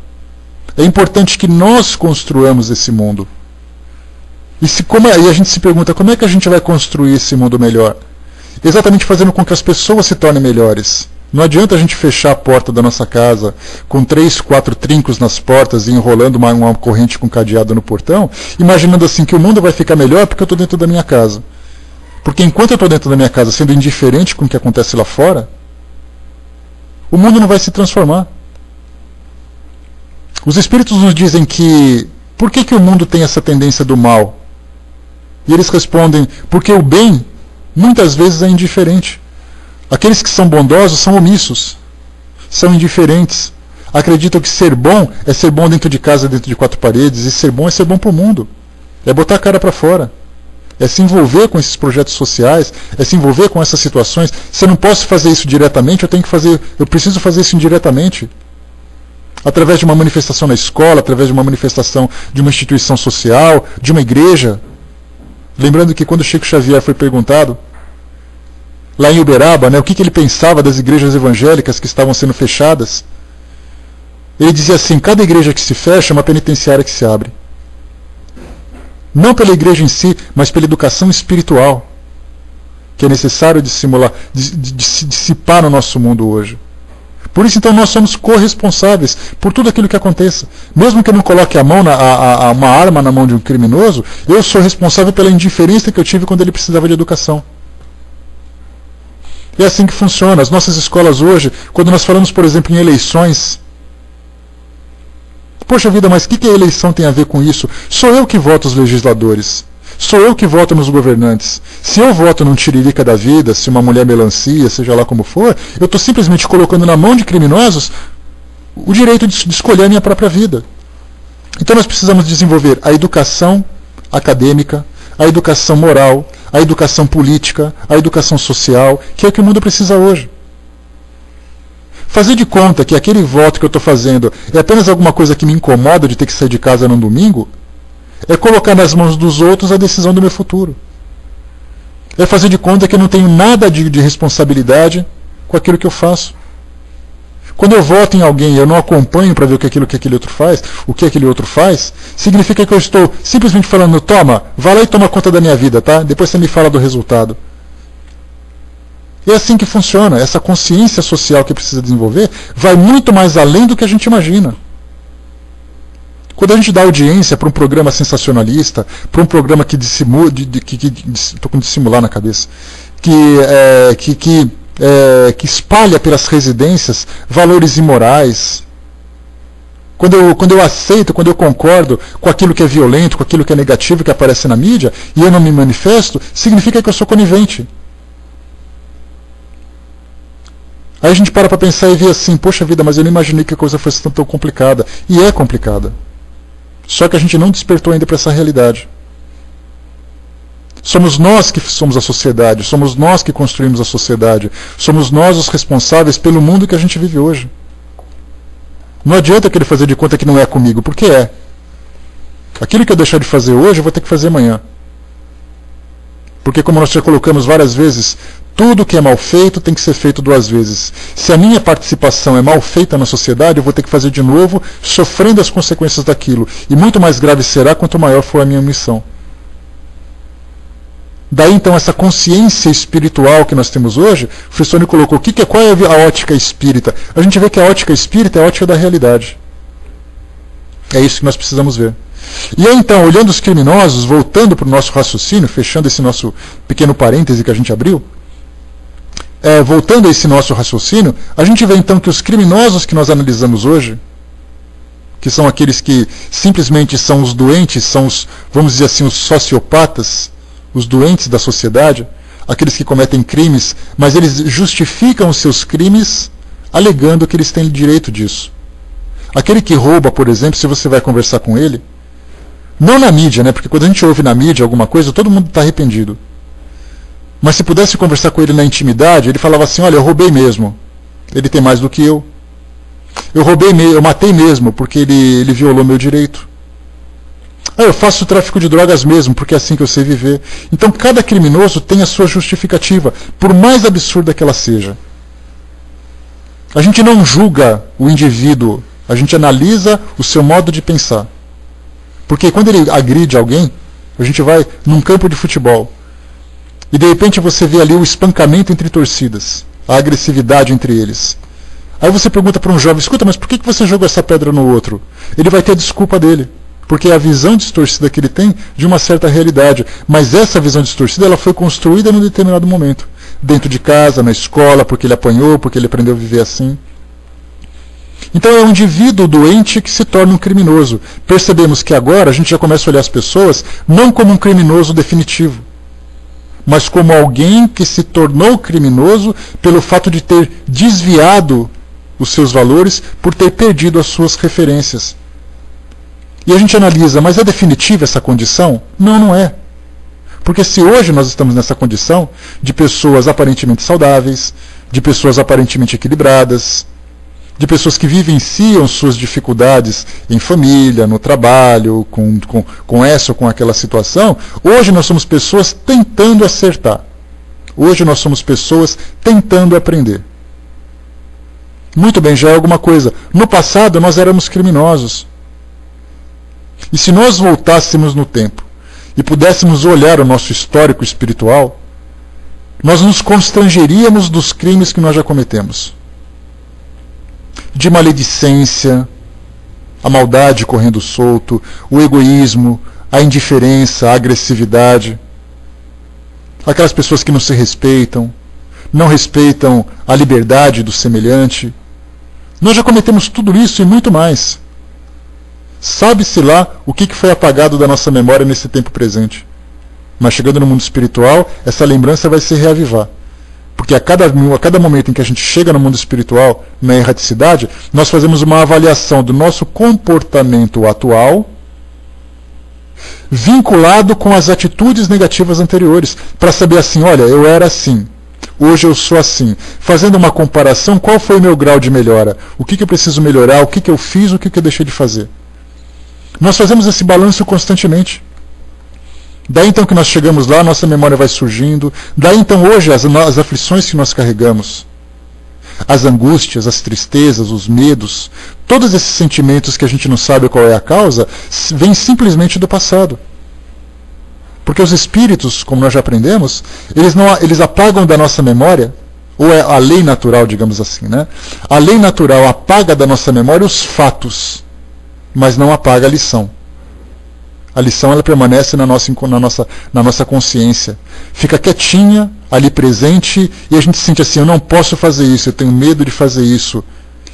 é importante que nós construamos esse mundo. E a gente se pergunta, como é que a gente vai construir esse mundo melhor? Exatamente fazendo com que as pessoas se tornem melhores. Não adianta a gente fechar a porta da nossa casa com 3, 4 trincos nas portas e enrolando uma corrente com cadeado no portão, imaginando assim que o mundo vai ficar melhor porque eu estou dentro da minha casa. Porque enquanto eu estou dentro da minha casa sendo indiferente com o que acontece lá fora, o mundo não vai se transformar. Os espíritos nos dizem que por que o mundo tem essa tendência do mal? E eles respondem, porque o bem muitas vezes é indiferente. Aqueles que são bondosos são omissos, são indiferentes. Acreditam que ser bom é ser bom dentro de casa, dentro de 4 paredes, e ser bom é ser bom para o mundo. É botar a cara para fora. É se envolver com esses projetos sociais, é se envolver com essas situações. Se eu não posso fazer isso diretamente, eu preciso fazer isso indiretamente. Através de uma manifestação na escola, através de uma manifestação de uma instituição social, de uma igreja. Lembrando que quando Chico Xavier foi perguntado, lá em Uberaba, né, o que ele pensava das igrejas evangélicas que estavam sendo fechadas, ele dizia assim, cada igreja que se fecha é uma penitenciária que se abre. Não pela igreja em si, mas pela educação espiritual, que é necessário dissipar no nosso mundo hoje. Por isso, então, nós somos corresponsáveis por tudo aquilo que aconteça. Mesmo que eu não coloque uma arma na mão de um criminoso, eu sou responsável pela indiferença que eu tive quando ele precisava de educação. É assim que funciona. As nossas escolas hoje, quando nós falamos, por exemplo, em eleições, poxa vida, mas o que a eleição tem a ver com isso? Sou eu que voto os legisladores. Sou eu que voto nos governantes. Se eu voto num tiririca da vida, se uma mulher melancia, seja lá como for, eu estou simplesmente colocando na mão de criminosos o direito de escolher a minha própria vida. Então nós precisamos desenvolver a educação acadêmica, a educação moral, a educação política, a educação social, que é o que o mundo precisa hoje. Fazer de conta que aquele voto que eu estou fazendo é apenas alguma coisa que me incomoda de ter que sair de casa num domingo, é colocar nas mãos dos outros a decisão do meu futuro. É fazer de conta que eu não tenho nada de responsabilidade com aquilo que eu faço. Quando eu voto em alguém e eu não acompanho para ver o que aquele outro faz, significa que eu estou simplesmente falando, toma, vai lá e toma conta da minha vida, tá? Depois você me fala do resultado. É assim que funciona. Essa consciência social que precisa desenvolver vai muito mais além do que a gente imagina. Quando a gente dá audiência para um programa sensacionalista, para um programa que dissimula, estou com dissimular na cabeça, que espalha pelas residências valores imorais, quando eu aceito, quando eu concordo com aquilo que é violento, com aquilo que é negativo que aparece na mídia, e eu não me manifesto, significa que eu sou conivente. Aí a gente para pensar e vê assim, poxa vida, mas eu não imaginei que a coisa fosse tão complicada. E é complicada. Só que a gente não despertou ainda para essa realidade. Somos nós que somos a sociedade, somos nós que construímos a sociedade, somos nós os responsáveis pelo mundo que a gente vive hoje. Não adianta querer fazer de conta que não é comigo, porque é. Aquilo que eu deixar de fazer hoje, eu vou ter que fazer amanhã. Porque, como nós já colocamos várias vezes, tudo que é mal feito tem que ser feito 2 vezes. Se a minha participação é mal feita na sociedade, eu vou ter que fazer de novo, sofrendo as consequências daquilo. E muito mais grave será quanto maior for a minha missão. Daí, então, essa consciência espiritual que nós temos hoje, o Frissoni colocou, qual é a ótica espírita? A gente vê que a ótica espírita é a ótica da realidade. É isso que nós precisamos ver. E aí, então, olhando os criminosos, voltando para o nosso raciocínio, fechando esse nosso pequeno parêntese que a gente abriu, voltando a esse nosso raciocínio, a gente vê, então, que os criminosos que nós analisamos hoje, que são aqueles que simplesmente são os doentes, são os, vamos dizer assim, os sociopatas, os doentes da sociedade, aqueles que cometem crimes, mas eles justificam os seus crimes alegando que eles têm direito disso. Aquele que rouba, por exemplo, se você vai conversar com ele, não na mídia, né? Porque quando a gente ouve na mídia alguma coisa, todo mundo está arrependido. Mas se pudesse conversar com ele na intimidade, ele falava assim, olha, eu roubei mesmo. Ele tem mais do que eu. Eu matei mesmo, porque ele violou meu direito. Eu faço tráfico de drogas mesmo, porque é assim que eu sei viver. Então cada criminoso tem a sua justificativa, por mais absurda que ela seja. A gente não julga o indivíduo, a gente analisa o seu modo de pensar. Porque quando ele agride alguém, a gente vai num campo de futebol, e de repente você vê ali o espancamento entre torcidas, a agressividade entre eles. Aí você pergunta para um jovem, escuta, mas por que você jogou essa pedra no outro? Ele vai ter a desculpa dele. Porque é a visão distorcida que ele tem de uma certa realidade. Mas essa visão distorcida ela foi construída num determinado momento. Dentro de casa, na escola, porque ele apanhou, porque ele aprendeu a viver assim. Então é um indivíduo doente que se torna um criminoso. Percebemos que agora a gente já começa a olhar as pessoas não como um criminoso definitivo, mas como alguém que se tornou criminoso pelo fato de ter desviado os seus valores, por ter perdido as suas referências. E a gente analisa, mas é definitiva essa condição? Não, não é. Porque se hoje nós estamos nessa condição de pessoas aparentemente saudáveis, de pessoas aparentemente equilibradas, de pessoas que vivenciam suas dificuldades em família, no trabalho, com essa ou com aquela situação, hoje nós somos pessoas tentando acertar. Hoje nós somos pessoas tentando aprender. Muito bem, já é alguma coisa. No passado nós éramos criminosos. E se nós voltássemos no tempo e pudéssemos olhar o nosso histórico espiritual, nós nos constrangeríamos dos crimes que nós já cometemos. De maledicência, a maldade correndo solto, o egoísmo, a indiferença, a agressividade, aquelas pessoas que não se respeitam, não respeitam a liberdade do semelhante. Nós já cometemos tudo isso e muito mais. Sabe-se lá o que foi apagado da nossa memória nesse tempo presente. Mas chegando no mundo espiritual, essa lembrança vai se reavivar. Porque a cada momento em que a gente chega no mundo espiritual, na erraticidade, nós fazemos uma avaliação do nosso comportamento atual, vinculado com as atitudes negativas anteriores, para saber assim, olha, eu era assim, hoje eu sou assim. Fazendo uma comparação, qual foi o meu grau de melhora? O que eu preciso melhorar? O que eu fiz? O que eu deixei de fazer? Nós fazemos esse balanço constantemente. Daí então que nós chegamos lá, nossa memória vai surgindo. Daí então hoje as aflições que nós carregamos, as angústias, as tristezas, os medos, todos esses sentimentos que a gente não sabe qual é a causa, vêm simplesmente do passado. Porque os espíritos, como nós já aprendemos, eles apagam da nossa memória, ou é a lei natural, digamos assim, né? A lei natural apaga da nossa memória os fatos. mas não apaga a lição. A lição ela permanece na nossa consciência. Fica quietinha, ali presente, e a gente sente assim, eu não posso fazer isso, eu tenho medo de fazer isso.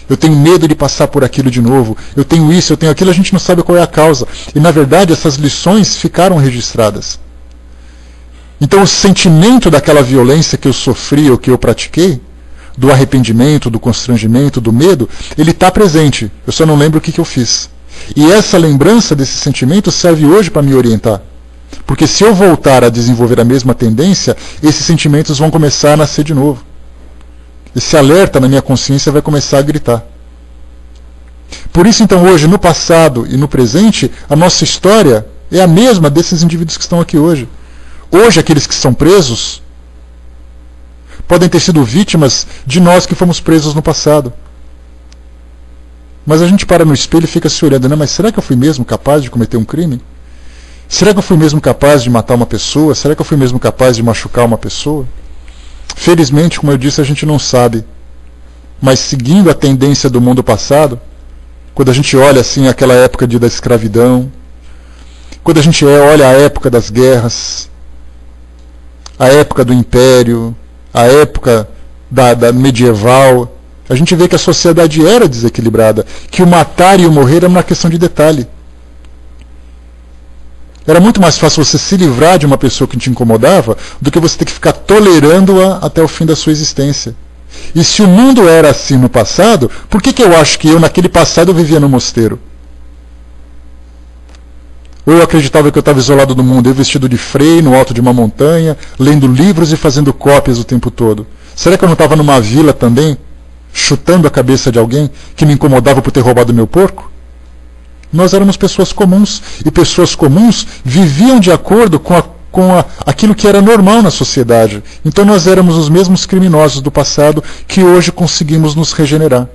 Eu tenho medo de passar por aquilo de novo. Eu tenho isso, eu tenho aquilo, a gente não sabe qual é a causa. E na verdade essas lições ficaram registradas. Então o sentimento daquela violência que eu sofri ou que eu pratiquei, do arrependimento, do constrangimento, do medo, ele está presente. Eu só não lembro o que eu fiz. E essa lembrança desse sentimento serve hoje para me orientar. Porque se eu voltar a desenvolver a mesma tendência, esses sentimentos vão começar a nascer de novo. Esse alerta na minha consciência vai começar a gritar. Por isso, então, hoje, no passado e no presente, a nossa história é a mesma desses indivíduos que estão aqui hoje. Hoje, aqueles que são presos podem ter sido vítimas de nós que fomos presos no passado. Mas a gente para no espelho e fica se olhando, né? Mas será que eu fui mesmo capaz de cometer um crime? Será que eu fui mesmo capaz de matar uma pessoa? Será que eu fui mesmo capaz de machucar uma pessoa? Felizmente, como eu disse, a gente não sabe. Mas seguindo a tendência do mundo passado, quando a gente olha assim aquela época da escravidão, quando a gente olha a época das guerras, a época do império, a época da medieval, a gente vê que a sociedade era desequilibrada, que o matar e o morrer era uma questão de detalhe. Era muito mais fácil você se livrar de uma pessoa que te incomodava do que você ter que ficar tolerando-a até o fim da sua existência. E se o mundo era assim no passado, por que eu acho que eu naquele passado eu vivia no mosteiro? Ou eu acreditava que eu estava isolado do mundo, eu vestido de frei, no alto de uma montanha, lendo livros e fazendo cópias o tempo todo? Será que eu não estava numa vila também, chutando a cabeça de alguém que me incomodava por ter roubado meu porco? Nós éramos pessoas comuns, e pessoas comuns viviam de acordo com aquilo que era normal na sociedade. Então nós éramos os mesmos criminosos do passado que hoje conseguimos nos regenerar.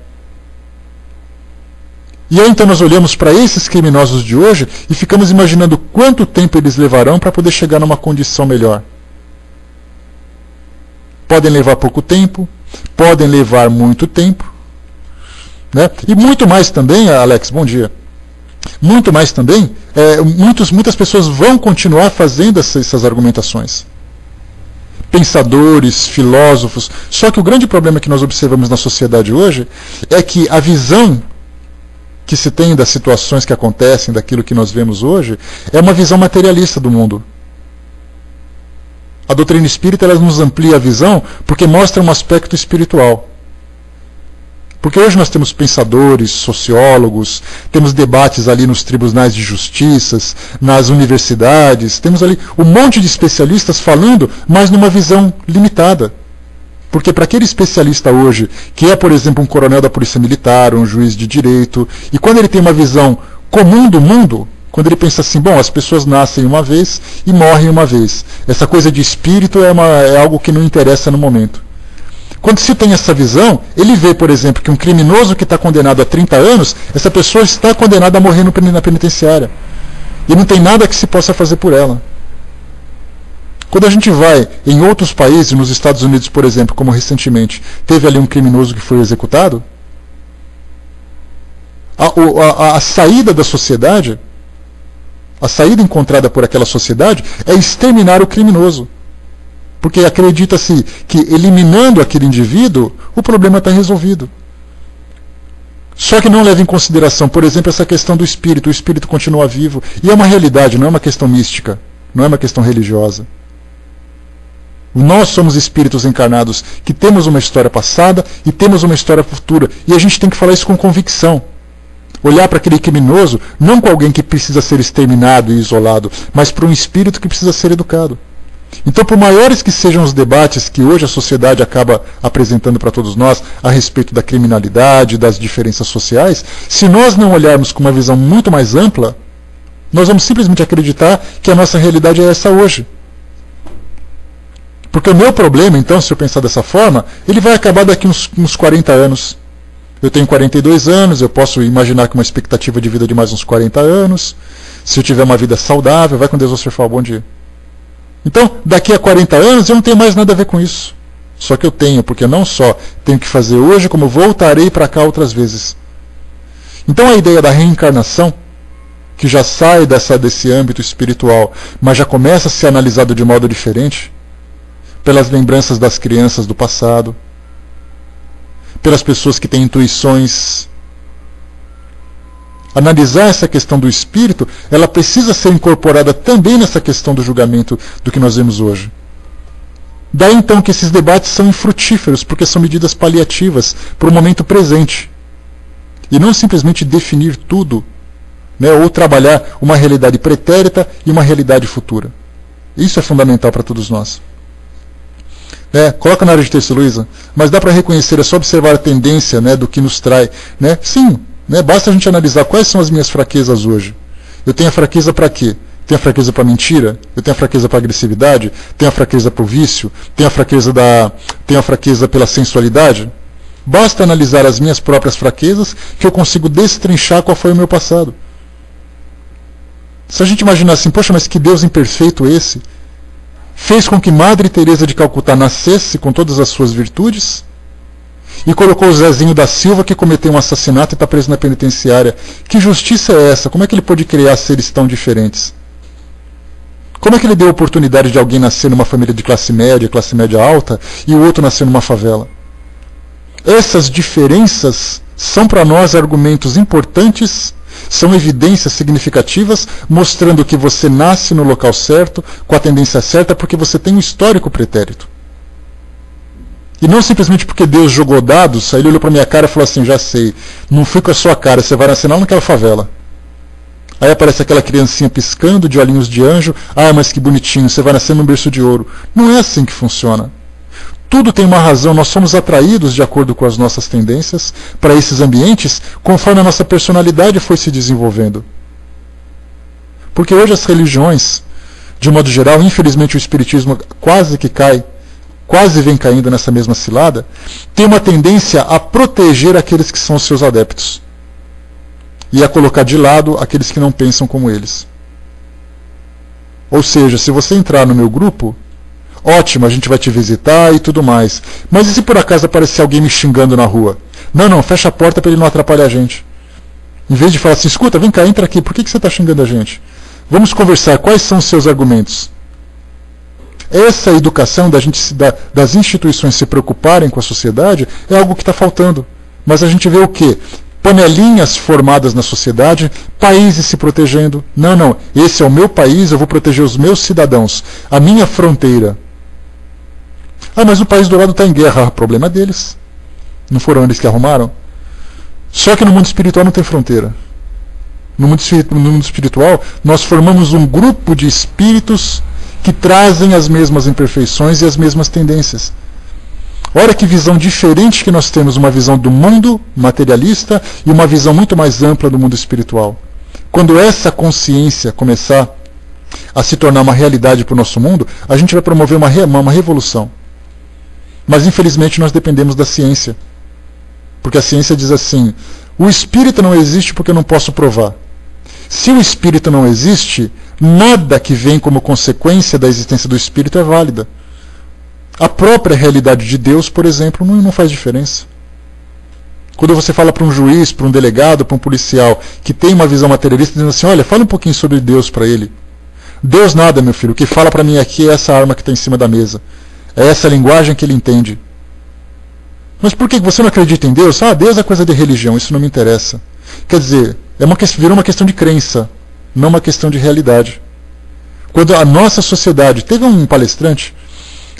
E aí então nós olhamos para esses criminosos de hoje e ficamos imaginando quanto tempo eles levarão para poder chegar numa condição melhor. Podem levar pouco tempo, podem levar muito tempo, né? E muito mais também, Alex, bom dia. Muito mais também, muitas pessoas vão continuar fazendo essas argumentações. Pensadores, filósofos. Só que o grande problema que nós observamos na sociedade hoje é que a visão que se tem das situações que acontecem, daquilo que nós vemos hoje, é uma visão materialista do mundo. A doutrina espírita ela nos amplia a visão porque mostra um aspecto espiritual. Porque hoje nós temos pensadores, sociólogos, temos debates ali nos tribunais de justiças, nas universidades, temos ali um monte de especialistas falando, mas numa visão limitada. Porque para aquele especialista hoje, que é, por exemplo, um coronel da Polícia Militar, um juiz de direito, e quando ele tem uma visão comum do mundo, quando ele pensa assim, bom, as pessoas nascem uma vez e morrem uma vez. Essa coisa de espírito é algo que não interessa no momento. Quando se tem essa visão, ele vê, por exemplo, que um criminoso que está condenado a 30 anos, essa pessoa está condenada a morrer na penitenciária. E não tem nada que se possa fazer por ela. Quando a gente vai em outros países, nos Estados Unidos, por exemplo, como recentemente, teve ali um criminoso que foi executado, a saída da sociedade, a saída encontrada por aquela sociedade é exterminar o criminoso. Porque acredita-se que eliminando aquele indivíduo, o problema está resolvido. Só que não leva em consideração, por exemplo, essa questão do espírito. O espírito continua vivo. E é uma realidade, não é uma questão mística. Não é uma questão religiosa. Nós somos espíritos encarnados que temos uma história passada e temos uma história futura. E a gente tem que falar isso com convicção. Olhar para aquele criminoso, não com alguém que precisa ser exterminado e isolado, mas para um espírito que precisa ser educado. Então, por maiores que sejam os debates que hoje a sociedade acaba apresentando para todos nós a respeito da criminalidade, das diferenças sociais, se nós não olharmos com uma visão muito mais ampla, nós vamos simplesmente acreditar que a nossa realidade é essa hoje. Porque o meu problema, então, se eu pensar dessa forma, ele vai acabar daqui uns 40 anos. Eu tenho 42 anos, eu posso imaginar que uma expectativa de vida de mais uns 40 anos. Se eu tiver uma vida saudável, vai com Deus você fala bom dia. Então, daqui a 40 anos eu não tenho mais nada a ver com isso. Só que eu tenho, porque não só tenho que fazer hoje, como voltarei para cá outras vezes. Então a ideia da reencarnação, que já sai desse âmbito espiritual, mas já começa a ser analisado de modo diferente, pelas lembranças das crianças do passado, pelas pessoas que têm intuições. Analisar essa questão do espírito, ela precisa ser incorporada também nessa questão do julgamento do que nós vemos hoje. Daí então que esses debates são infrutíferos, porque são medidas paliativas para o momento presente. E não simplesmente definir tudo, né, ou trabalhar uma realidade pretérita e uma realidade futura. Isso é fundamental para todos nós. Coloca na área de texto, Luísa, mas dá para reconhecer, é só observar a tendência, né, do que nos trai. Né? Sim, né, basta a gente analisar quais são as minhas fraquezas hoje. Eu tenho a fraqueza para quê? Tenho a fraqueza para mentira? Eu tenho a fraqueza para agressividade? Tenho a fraqueza para o vício? Tenho a fraqueza pela sensualidade? Basta analisar as minhas próprias fraquezas que eu consigo destrinchar qual foi o meu passado. Se a gente imaginar assim, poxa, mas que Deus imperfeito esse? Fez com que Madre Teresa de Calcutá nascesse com todas as suas virtudes e colocou o Zezinho da Silva, que cometeu um assassinato e está preso na penitenciária. Que justiça é essa? Como é que ele pôde criar seres tão diferentes? Como é que ele deu a oportunidade de alguém nascer numa família de classe média alta, e o outro nascer numa favela? Essas diferenças são para nós argumentos importantes, são evidências significativas, mostrando que você nasce no local certo, com a tendência certa, porque você tem um histórico pretérito. E não simplesmente porque Deus jogou dados, aí ele olhou para minha cara e falou assim, já sei, não fui com a sua cara, você vai nascer lá naquela favela. Aí aparece aquela criancinha piscando de olhinhos de anjo, mas que bonitinho, você vai nascer num berço de ouro. Não é assim que funciona. Tudo tem uma razão, nós somos atraídos de acordo com as nossas tendências para esses ambientes, conforme a nossa personalidade foi se desenvolvendo. Porque hoje as religiões, de modo geral, infelizmente o espiritismo quase que cai, quase vem caindo nessa mesma cilada, tem uma tendência a proteger aqueles que são os seus adeptos e a colocar de lado aqueles que não pensam como eles. Ou seja, se você entrar no meu grupo, ótimo, a gente vai te visitar e tudo mais. Mas e se por acaso aparecer alguém me xingando na rua? Não, fecha a porta para ele não atrapalhar a gente. Em vez de falar assim, escuta, vem cá, entra aqui, por que você está xingando a gente? Vamos conversar, quais são os seus argumentos? Essa educação das instituições se preocuparem com a sociedade é algo que está faltando. Mas a gente vê o quê? Panelinhas formadas na sociedade, países se protegendo. Não, esse é o meu país, eu vou proteger os meus cidadãos, a minha fronteira. Mas o país do lado está em guerra, problema deles. Não foram eles que arrumaram? Só que no mundo espiritual não tem fronteira. No mundo espiritual, nós formamos um grupo de espíritos que trazem as mesmas imperfeições e as mesmas tendências. Olha que visão diferente que nós temos, uma visão do mundo materialista e uma visão muito mais ampla do mundo espiritual. Quando essa consciência começar a se tornar uma realidade para o nosso mundo, a gente vai promover uma revolução. Mas infelizmente nós dependemos da ciência. Porque a ciência diz assim, o espírito não existe porque eu não posso provar. Se o espírito não existe, nada que vem como consequência da existência do espírito é válida. A própria realidade de Deus, por exemplo, não faz diferença. Quando você fala para um juiz, para um delegado, para um policial, que tem uma visão materialista, dizendo assim, olha, fala um pouquinho sobre Deus para ele. Deus nada, meu filho, o que fala para mim aqui é essa arma que está em cima da mesa. É essa linguagem que ele entende. Mas por que você não acredita em Deus? Deus é coisa de religião, isso não me interessa. Quer dizer, virou uma questão de crença, não uma questão de realidade. Quando a nossa sociedade, teve um palestrante,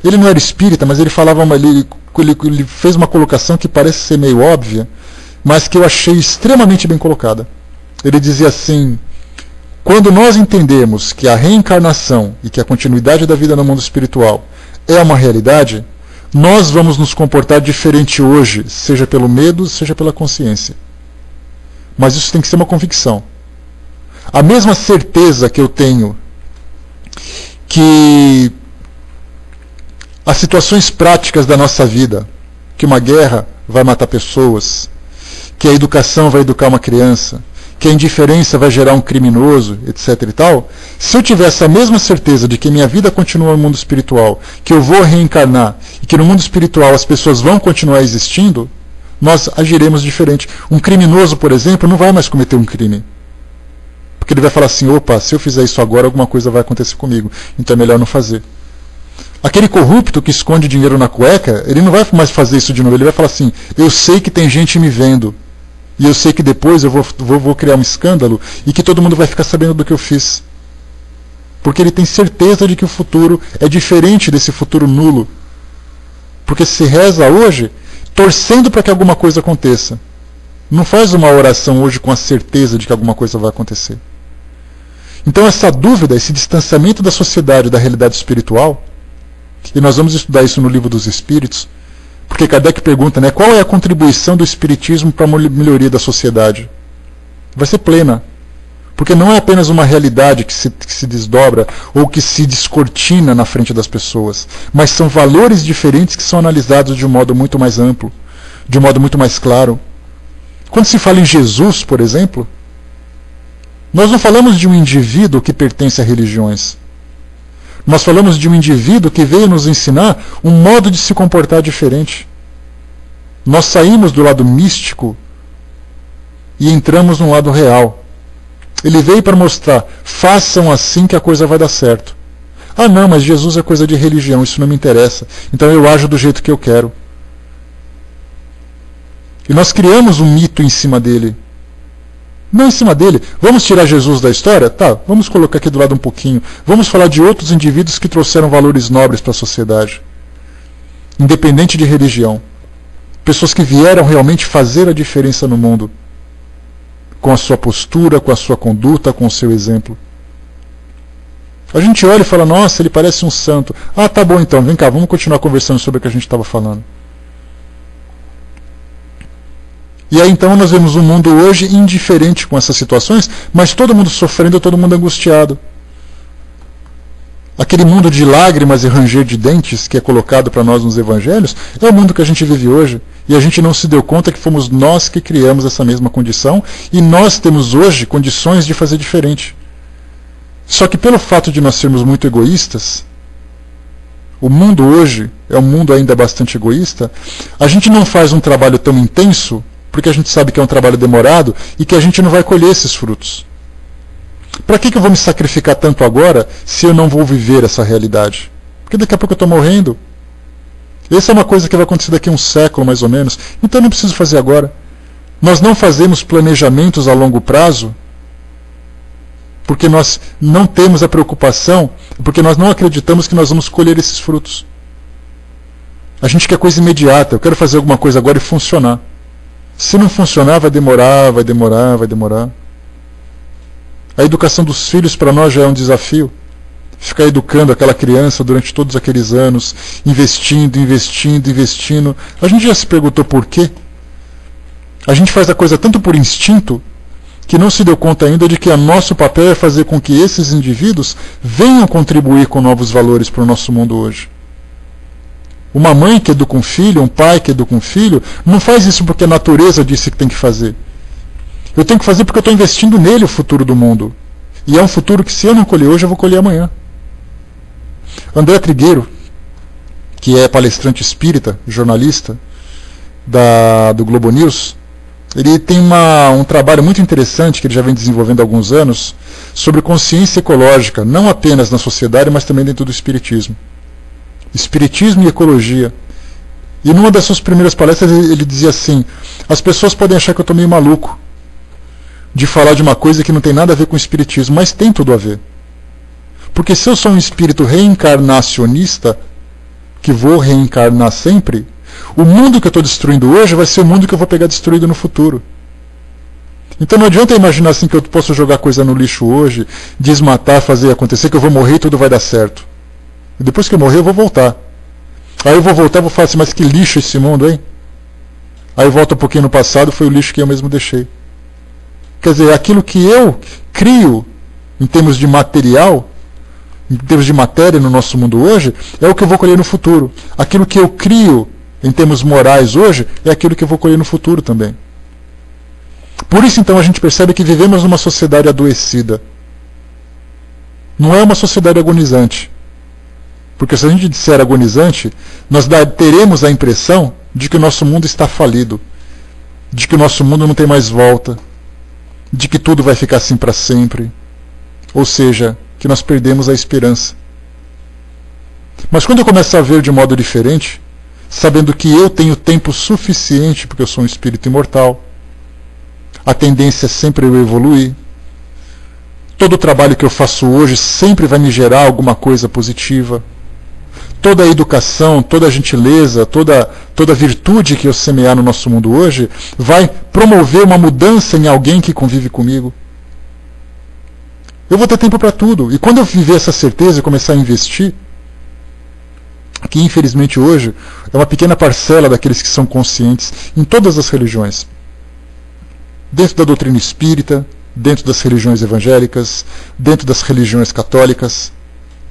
ele não era espírita, mas ele falava, ele fez uma colocação que parece ser meio óbvia, mas que eu achei extremamente bem colocada. Ele dizia assim, quando nós entendemos que a reencarnação e que a continuidade da vida no mundo espiritual é uma realidade, nós vamos nos comportar diferente hoje, seja pelo medo, seja pela consciência. Mas isso tem que ser uma convicção. A mesma certeza que eu tenho que as situações práticas da nossa vida, que uma guerra vai matar pessoas, que a educação vai educar uma criança, que a indiferença vai gerar um criminoso, etc. e tal, se eu tiver essa mesma certeza de que minha vida continua no mundo espiritual, que eu vou reencarnar, e que no mundo espiritual as pessoas vão continuar existindo, nós agiremos diferente. Um criminoso, por exemplo, não vai mais cometer um crime. Porque ele vai falar assim, opa, se eu fizer isso agora, alguma coisa vai acontecer comigo. Então é melhor não fazer. Aquele corrupto que esconde dinheiro na cueca, ele não vai mais fazer isso de novo. Ele vai falar assim, eu sei que tem gente me vendo. E eu sei que depois eu vou criar um escândalo e que todo mundo vai ficar sabendo do que eu fiz. Porque ele tem certeza de que o futuro é diferente desse futuro nulo. Porque se reza hoje, torcendo para que alguma coisa aconteça. Não faz uma oração hoje com a certeza de que alguma coisa vai acontecer. Então essa dúvida, esse distanciamento da sociedade da realidade espiritual, e nós vamos estudar isso no Livro dos Espíritos, porque Kardec pergunta, né, qual é a contribuição do Espiritismo para a melhoria da sociedade? Vai ser plena. Porque não é apenas uma realidade que se desdobra ou que se descortina na frente das pessoas, mas são valores diferentes que são analisados de um modo muito mais amplo, de um modo muito mais claro. Quando se fala em Jesus, por exemplo, nós não falamos de um indivíduo que pertence a religiões. Nós falamos de um indivíduo que veio nos ensinar um modo de se comportar diferente. Nós saímos do lado místico e entramos no lado real. Ele veio para mostrar, façam assim que a coisa vai dar certo. Ah não, mas Jesus é coisa de religião, isso não me interessa. Então eu ajo do jeito que eu quero. E nós criamos um mito em cima dele. Não em cima dele. Vamos tirar Jesus da história? Tá, vamos colocar aqui do lado um pouquinho. Vamos falar de outros indivíduos que trouxeram valores nobres para a sociedade. Independente de religião. Pessoas que vieram realmente fazer a diferença no mundo. Com a sua postura, com a sua conduta, com o seu exemplo. A gente olha e fala, nossa, ele parece um santo. Ah, tá bom então, vem cá, vamos continuar conversando sobre o que a gente estava falando. E aí então nós vemos um mundo hoje indiferente com essas situações, mas todo mundo sofrendo, todo mundo angustiado. Aquele mundo de lágrimas e ranger de dentes que é colocado para nós nos evangelhos, é o mundo que a gente vive hoje. E a gente não se deu conta que fomos nós que criamos essa mesma condição, e nós temos hoje condições de fazer diferente. Só que pelo fato de nós sermos muito egoístas, o mundo hoje é um mundo ainda bastante egoísta, a gente não faz um trabalho tão intenso, porque a gente sabe que é um trabalho demorado e que a gente não vai colher esses frutos. Para que eu vou me sacrificar tanto agora se eu não vou viver essa realidade? Porque daqui a pouco eu estou morrendo. Essa é uma coisa que vai acontecer daqui a um século, mais ou menos. Então eu não preciso fazer agora. Nós não fazemos planejamentos a longo prazo porque nós não temos a preocupação, porque nós não acreditamos que nós vamos colher esses frutos. A gente quer coisa imediata. Eu quero fazer alguma coisa agora e funcionar. Se não funcionar, vai demorar, vai demorar, vai demorar. A educação dos filhos para nós já é um desafio. Ficar educando aquela criança durante todos aqueles anos, investindo, investindo, investindo. A gente já se perguntou por quê? A gente faz a coisa tanto por instinto, que não se deu conta ainda de que o nosso papel é fazer com que esses indivíduos venham contribuir com novos valores para o nosso mundo hoje. Uma mãe que educa um filho, um pai que educa um filho, não faz isso porque a natureza disse que tem que fazer. Eu tenho que fazer porque eu estou investindo nele o futuro do mundo. E é um futuro que se eu não colher hoje, eu vou colher amanhã. André Trigueiro, que é palestrante espírita, jornalista do Globo News, ele tem um trabalho muito interessante que ele já vem desenvolvendo há alguns anos sobre consciência ecológica, não apenas na sociedade, mas também dentro do espiritismo. Espiritismo e ecologia. E numa das suas primeiras palestras ele dizia assim, as pessoas podem achar que eu estou meio maluco de falar de uma coisa que não tem nada a ver com o espiritismo, mas tem tudo a ver. Porque se eu sou um espírito reencarnacionista, que vou reencarnar sempre, o mundo que eu estou destruindo hoje vai ser o mundo que eu vou pegar destruído no futuro. Então não adianta imaginar assim que eu posso jogar coisa no lixo hoje, desmatar, fazer acontecer, que eu vou morrer e tudo vai dar certo. E depois que eu morrer eu vou voltar. Aí eu vou voltar e vou falar assim, mas que lixo esse mundo, hein? Aí eu volto um pouquinho no passado, foi o lixo que eu mesmo deixei. Quer dizer, aquilo que eu crio em termos de material, em termos de matéria no nosso mundo hoje, é o que eu vou colher no futuro. Aquilo que eu crio em termos morais hoje, é aquilo que eu vou colher no futuro também. Por isso então a gente percebe que vivemos numa sociedade adoecida. Não é uma sociedade agonizante. Porque se a gente disser agonizante, nós teremos a impressão de que o nosso mundo está falido. de que o nosso mundo não tem mais volta, de que tudo vai ficar assim para sempre, ou seja, que nós perdemos a esperança. Mas quando eu começo a ver de modo diferente, sabendo que eu tenho tempo suficiente, porque eu sou um espírito imortal, a tendência é sempre eu evoluir, todo o trabalho que eu faço hoje sempre vai me gerar alguma coisa positiva, toda a educação, toda a gentileza, toda a virtude que eu semear no nosso mundo hoje vai promover uma mudança em alguém que convive comigo. Eu vou ter tempo para tudo. E quando eu viver essa certeza e começar a investir, que infelizmente hoje é uma pequena parcela daqueles que são conscientes em todas as religiões, dentro da doutrina espírita, dentro das religiões evangélicas, dentro das religiões católicas,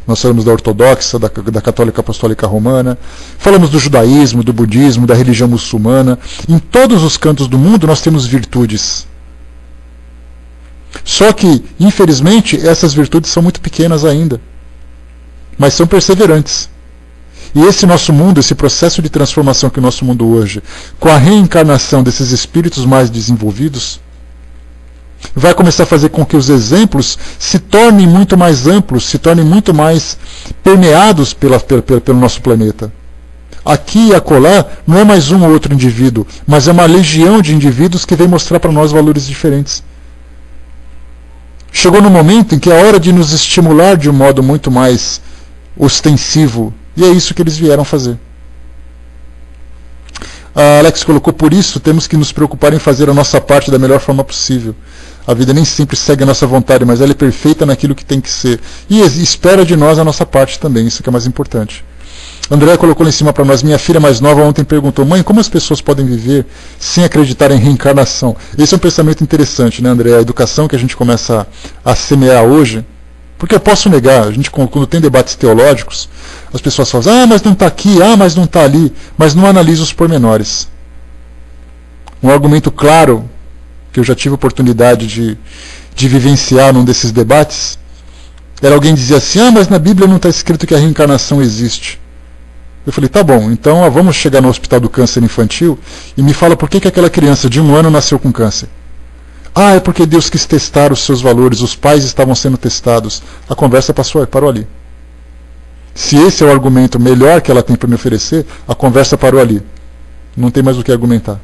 nós falamos da ortodoxa, da católica apostólica romana, falamos do judaísmo, do budismo, da religião muçulmana. Em todos os cantos do mundo nós temos virtudes. Só que, infelizmente, essas virtudes são muito pequenas ainda, mas são perseverantes. E esse nosso mundo, esse processo de transformação que o nosso mundo hoje, com a reencarnação desses espíritos mais desenvolvidos, vai começar a fazer com que os exemplos se tornem muito mais amplos, se tornem muito mais permeados pelo nosso planeta. Aqui e acolá não é mais um ou outro indivíduo, mas é uma legião de indivíduos que vem mostrar para nós valores diferentes. Chegou no momento em que é hora de nos estimular de um modo muito mais ostensivo, e é isso que eles vieram fazer. A Alex colocou: por isso temos que nos preocupar em fazer a nossa parte da melhor forma possível. A vida nem sempre segue a nossa vontade, mas ela é perfeita naquilo que tem que ser. E espera de nós a nossa parte também, isso que é mais importante. André colocou lá em cima para nós: minha filha mais nova ontem perguntou: mãe, como as pessoas podem viver sem acreditar em reencarnação? Esse é um pensamento interessante, né, André? A educação que a gente começa a semear hoje, porque eu posso negar, a gente quando tem debates teológicos, as pessoas falam: mas não está aqui, mas não está ali, mas não analisa os pormenores. Um argumento claro, que eu já tive a oportunidade de vivenciar num desses debates, era alguém dizer assim: mas na Bíblia não está escrito que a reencarnação existe. Eu falei: tá bom, então vamos chegar no Hospital do Câncer Infantil e me fala por que aquela criança de 1 ano nasceu com câncer. É porque Deus quis testar os seus valores, os pais estavam sendo testados. A conversa parou ali. Se esse é o argumento melhor que ela tem para me oferecer, a conversa parou ali. Não tem mais o que argumentar.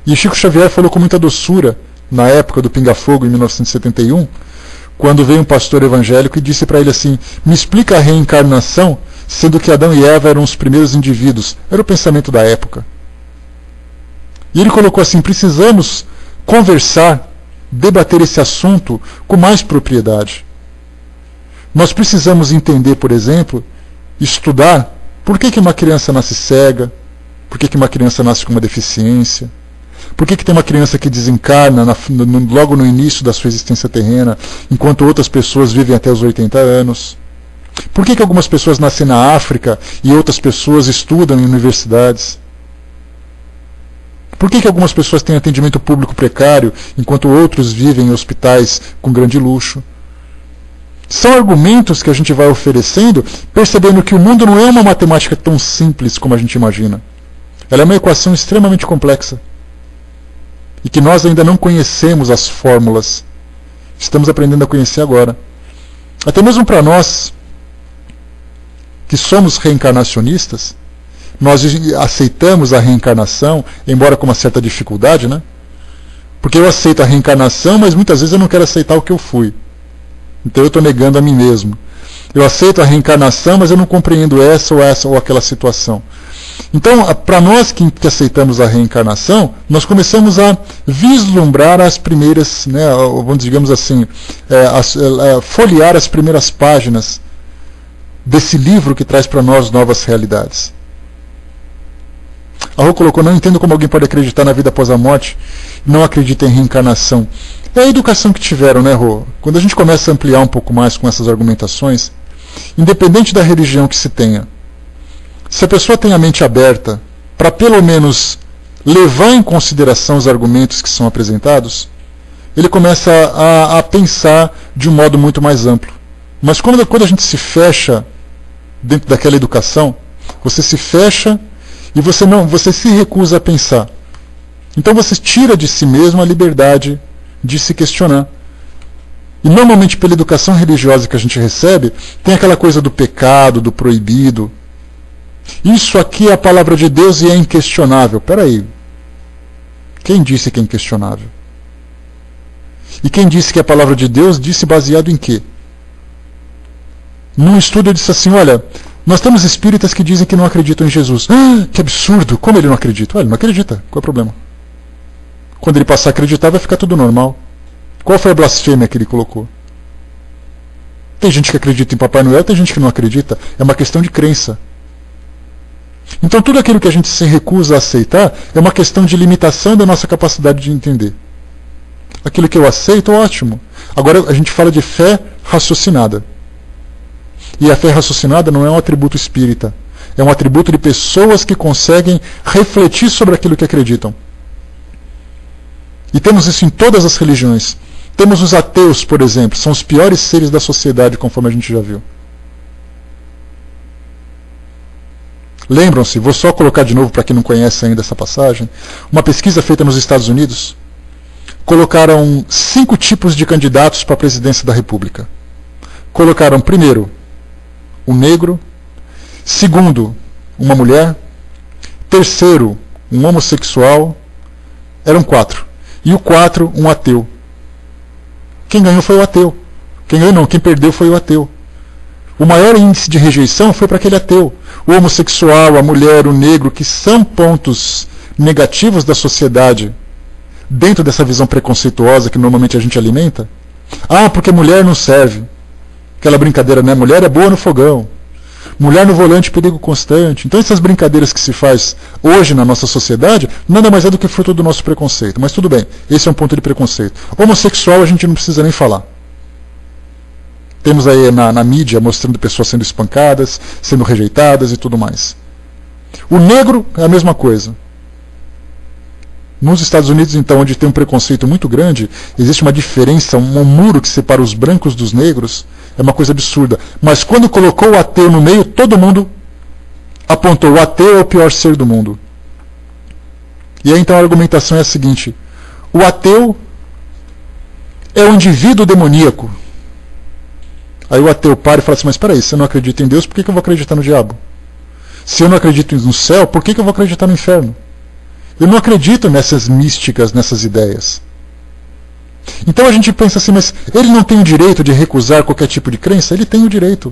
E Chico Xavier falou com muita doçura, na época do Pinga Fogo, em 1971, quando veio um pastor evangélico e disse para ele assim: me explica a reencarnação, sendo que Adão e Eva eram os primeiros indivíduos. Era o pensamento da época. E ele colocou assim: precisamos conversar, debater esse assunto com mais propriedade. Nós precisamos entender, por exemplo, estudar por que uma criança nasce cega, por que uma criança nasce com uma deficiência, por que tem uma criança que desencarna logo no início da sua existência terrena, enquanto outras pessoas vivem até os 80 anos. Por que algumas pessoas nascem na África e outras pessoas estudam em universidades? Por que algumas pessoas têm atendimento público precário, enquanto outros vivem em hospitais com grande luxo? São argumentos que a gente vai oferecendo, percebendo que o mundo não é uma matemática tão simples como a gente imagina. Ela é uma equação extremamente complexa. E que nós ainda não conhecemos as fórmulas. Estamos aprendendo a conhecer agora. Até mesmo para nós, que somos reencarnacionistas, nós aceitamos a reencarnação, embora com uma certa dificuldade, né? Porque eu aceito a reencarnação, mas muitas vezes eu não quero aceitar o que eu fui. Então eu estou negando a mim mesmo. Eu aceito a reencarnação, mas eu não compreendo essa ou aquela situação. Então, para nós que aceitamos a reencarnação, nós começamos a vislumbrar as primeiras, né, digamos assim, folhear as primeiras páginas desse livro que traz para nós novas realidades. A Rô colocou: não entendo como alguém pode acreditar na vida após a morte e não acredita em reencarnação. É a educação que tiveram, né, Rô? Quando a gente começa a ampliar um pouco mais com essas argumentações, independente da religião que se tenha, se a pessoa tem a mente aberta para pelo menos levar em consideração os argumentos que são apresentados, ele começa a pensar de um modo muito mais amplo. Mas quando a gente se fecha dentro daquela educação, você se fecha E você se recusa a pensar. Então você tira de si mesmo a liberdade de se questionar. E normalmente pela educação religiosa que a gente recebe, tem aquela coisa do pecado, do proibido. Isso aqui é a palavra de Deus e é inquestionável. Peraí. Quem disse que é inquestionável? E quem disse que a palavra de Deus disse baseado em quê? Num estudo eu disse assim, olha, nós temos espíritas que dizem que não acreditam em Jesus. Ah, que absurdo! Como ele não acredita? Ele não acredita. Qual é o problema? Quando ele passar a acreditar, vai ficar tudo normal. Qual foi a blasfêmia que ele colocou? Tem gente que acredita em Papai Noel, tem gente que não acredita. É uma questão de crença. Então tudo aquilo que a gente se recusa a aceitar é uma questão de limitação da nossa capacidade de entender. Aquilo que eu aceito, ótimo. Agora a gente fala de fé raciocinada. E a fé raciocinada não é um atributo espírita. É um atributo de pessoas que conseguem refletir sobre aquilo que acreditam. E temos isso em todas as religiões. Temos os ateus, por exemplo, são os piores seres da sociedade, conforme a gente já viu. Lembram-se, vou só colocar de novo para quem não conhece ainda essa passagem, uma pesquisa feita nos Estados Unidos, colocaram 5 tipos de candidatos para a presidência da República. Colocaram primeiro, um negro, segundo, uma mulher, terceiro, um homossexual, eram 4. E o 4, um ateu. Quem ganhou foi o ateu. Quem ganhou não, quem perdeu foi o ateu. O maior índice de rejeição foi para aquele ateu. O homossexual, a mulher, o negro, que são pontos negativos da sociedade, dentro dessa visão preconceituosa que normalmente a gente alimenta. Ah, porque mulher não serve. Aquela brincadeira, né? Mulher é boa no fogão. Mulher no volante, perigo constante. Então essas brincadeiras que se faz hoje na nossa sociedade, nada mais é do que fruto do nosso preconceito. Mas tudo bem, esse é um ponto de preconceito. Homossexual a gente não precisa nem falar. Temos aí na mídia mostrando pessoas sendo espancadas, sendo rejeitadas e tudo mais. O negro é a mesma coisa. Nos Estados Unidos, então, onde tem um preconceito muito grande, existe uma diferença, um muro que separa os brancos dos negros, é uma coisa absurda. Mas quando colocou o ateu no meio, todo mundo apontou: o ateu é o pior ser do mundo. E aí então a argumentação é a seguinte: o ateu é um indivíduo demoníaco. Aí o ateu para e fala assim: mas espera aí, se eu não acredito em Deus, por que eu vou acreditar no diabo? Se eu não acredito no céu, por que eu vou acreditar no inferno? Eu não acredito nessas místicas, nessas ideias. Então a gente pensa assim, mas ele não tem o direito de recusar qualquer tipo de crença? Ele tem o direito.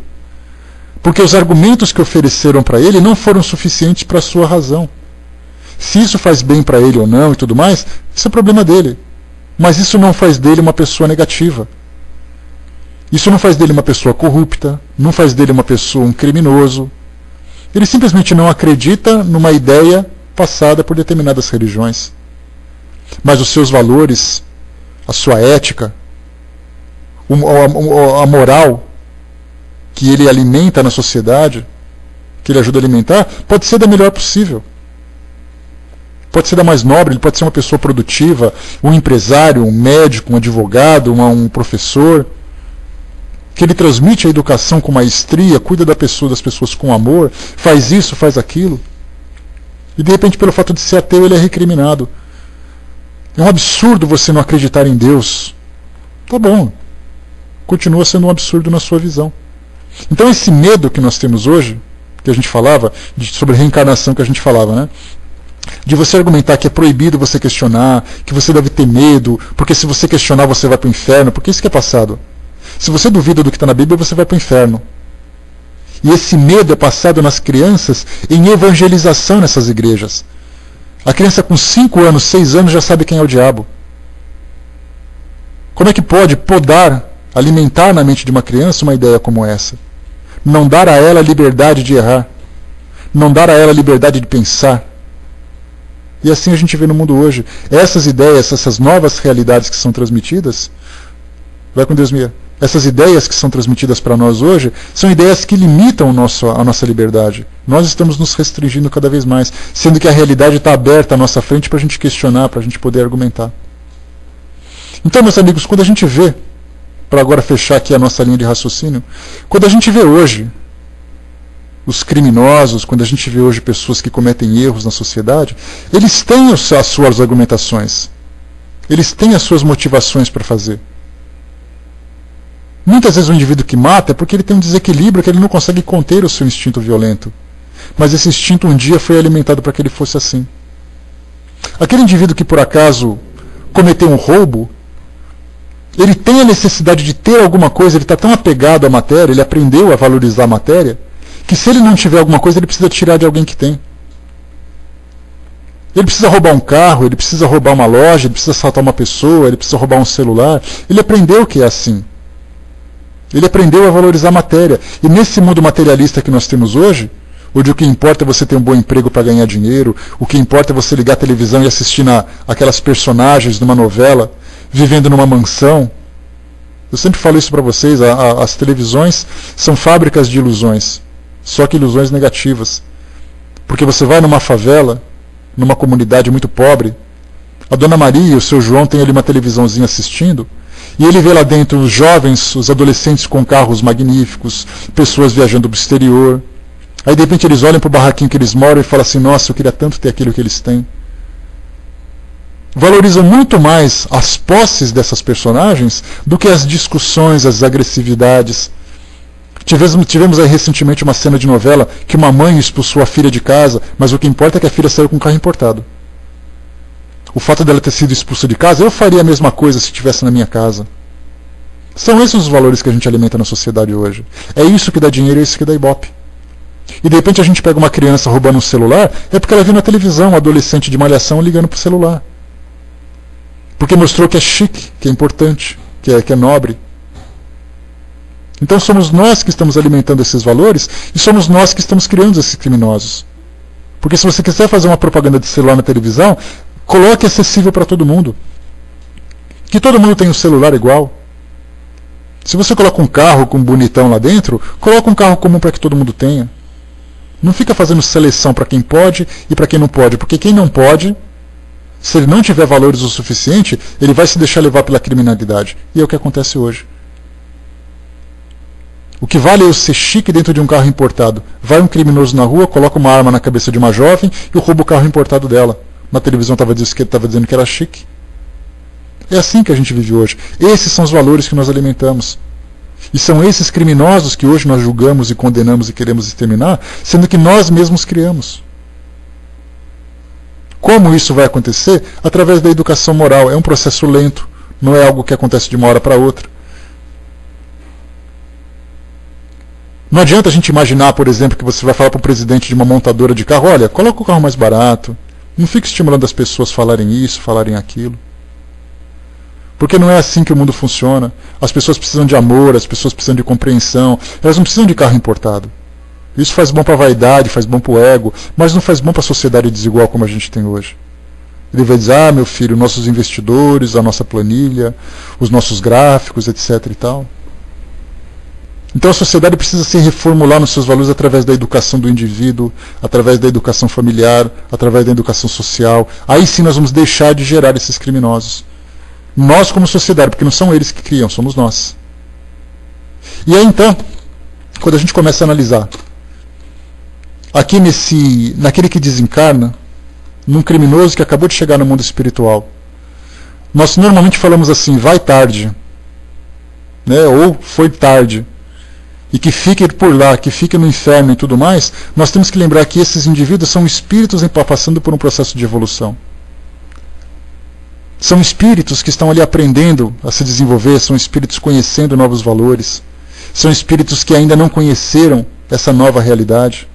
Porque os argumentos que ofereceram para ele não foram suficientes para a sua razão. Se isso faz bem para ele ou não e tudo mais, isso é problema dele. Mas isso não faz dele uma pessoa negativa. Isso não faz dele uma pessoa corrupta, não faz dele uma pessoa, um criminoso. Ele simplesmente não acredita numa ideia passada por determinadas religiões. Mas os seus valores, a sua ética, a moral que ele alimenta na sociedade, que ele ajuda a alimentar, pode ser da melhor possível. Pode ser da mais nobre, ele pode ser uma pessoa produtiva, um empresário, um médico, um advogado, um professor, que ele transmite a educação com maestria, cuida das pessoas com amor, faz isso, faz aquilo. E de repente, pelo fato de ser ateu, ele é recriminado. É um absurdo você não acreditar em Deus. Tá bom. Continua sendo um absurdo na sua visão. Então esse medo que nós temos hoje, que a gente falava, sobre reencarnação que a gente falava, né? De você argumentar que é proibido você questionar, que você deve ter medo, porque se você questionar você vai para o inferno, porque isso que é passado. Se você duvida do que está na Bíblia, você vai para o inferno. E esse medo é passado nas crianças em evangelização nessas igrejas. A criança com 5 anos, 6 anos já sabe quem é o diabo. Como é que pode podar, alimentar na mente de uma criança uma ideia como essa? Não dar a ela a liberdade de errar. Não dar a ela a liberdade de pensar. E assim a gente vê no mundo hoje. Essas ideias, essas novas realidades que são transmitidas... Vai com Deus, Mia. Essas ideias que são transmitidas para nós hoje são ideias que limitam a nossa liberdade. Nós estamos nos restringindo cada vez mais, sendo que a realidade está aberta à nossa frente para a gente questionar, para a gente poder argumentar. Então, meus amigos, quando a gente vê, para agora fechar aqui a nossa linha de raciocínio, quando a gente vê hoje os criminosos, quando a gente vê hoje pessoas que cometem erros na sociedade, eles têm as suas argumentações. Eles têm as suas motivações para fazer. Muitas vezes o indivíduo que mata é porque ele tem um desequilíbrio, que ele não consegue conter o seu instinto violento. Mas esse instinto um dia foi alimentado para que ele fosse assim. Aquele indivíduo que por acaso cometeu um roubo, ele tem a necessidade de ter alguma coisa, ele está tão apegado à matéria, ele aprendeu a valorizar a matéria, que se ele não tiver alguma coisa, ele precisa tirar de alguém que tem. Ele precisa roubar um carro, ele precisa roubar uma loja, ele precisa assaltar uma pessoa, ele precisa roubar um celular. Ele aprendeu que é assim. Ele aprendeu a valorizar a matéria. E nesse mundo materialista que nós temos hoje, onde o que importa é você ter um bom emprego para ganhar dinheiro, o que importa é você ligar a televisão e assistir aquelas personagens numa novela, vivendo numa mansão. Eu sempre falo isso para vocês, as televisões são fábricas de ilusões, só que ilusões negativas. Porque você vai numa favela, numa comunidade muito pobre, a Dona Maria e o seu João têm ali uma televisãozinha assistindo, e ele vê lá dentro os jovens, os adolescentes com carros magníficos, pessoas viajando para o exterior. Aí de repente eles olham para o barraquinho que eles moram e falam assim, nossa, eu queria tanto ter aquilo que eles têm. Valorizam muito mais as posses dessas personagens do que as discussões, as agressividades. Tivemos aí recentemente uma cena de novela que uma mãe expulsou a filha de casa, mas o que importa é que a filha saiu com um carro importado. O fato dela ter sido expulsa de casa, eu faria a mesma coisa se estivesse na minha casa. São esses os valores que a gente alimenta na sociedade hoje. É isso que dá dinheiro, é isso que dá ibope. E de repente a gente pega uma criança roubando um celular, é porque ela viu na televisão um adolescente de malhação ligando para o celular. Porque mostrou que é chique, que é importante, que é nobre. Então somos nós que estamos alimentando esses valores e somos nós que estamos criando esses criminosos. Porque se você quiser fazer uma propaganda de celular na televisão, coloque acessível para todo mundo. Que todo mundo tenha um celular igual. Se você coloca um carro com um bonitão lá dentro, coloca um carro comum para que todo mundo tenha. Não fica fazendo seleção para quem pode e para quem não pode, porque quem não pode, se ele não tiver valores o suficiente, ele vai se deixar levar pela criminalidade. E é o que acontece hoje. O que vale é eu ser chique dentro de um carro importado. Vai um criminoso na rua, coloca uma arma na cabeça de uma jovem e rouba o carro importado dela. Na televisão estava dizendo que era chique. É assim que a gente vive hoje. Esses são os valores que nós alimentamos. E são esses criminosos que hoje nós julgamos e condenamos e queremos exterminar, sendo que nós mesmos criamos. Como isso vai acontecer? Através da educação moral. É um processo lento, não é algo que acontece de uma hora para outra. Não adianta a gente imaginar, por exemplo, que você vai falar para o presidente de uma montadora de carro, olha, coloca o carro mais barato. Não fique estimulando as pessoas a falarem isso, falarem aquilo. Porque não é assim que o mundo funciona. As pessoas precisam de amor, as pessoas precisam de compreensão. Elas não precisam de carro importado. Isso faz bom para a vaidade, faz bom para o ego, mas não faz bom para a sociedade desigual como a gente tem hoje. Ele vai dizer, meu filho, nossos investidores, a nossa planilha, os nossos gráficos, etc. e tal. Então a sociedade precisa se reformular nos seus valores através da educação do indivíduo, através da educação familiar, através da educação social. Aí sim nós vamos deixar de gerar esses criminosos. Nós como sociedade, porque não são eles que criam, somos nós. E aí então, quando a gente começa a analisar, aqui naquele que desencarna, num criminoso que acabou de chegar no mundo espiritual, nós normalmente falamos assim, vai tarde, né? Ou foi tarde. E que fique por lá, que fique no inferno e tudo mais, nós temos que lembrar que esses indivíduos são espíritos passando por um processo de evolução. São espíritos que estão ali aprendendo a se desenvolver, são espíritos conhecendo novos valores, são espíritos que ainda não conheceram essa nova realidade.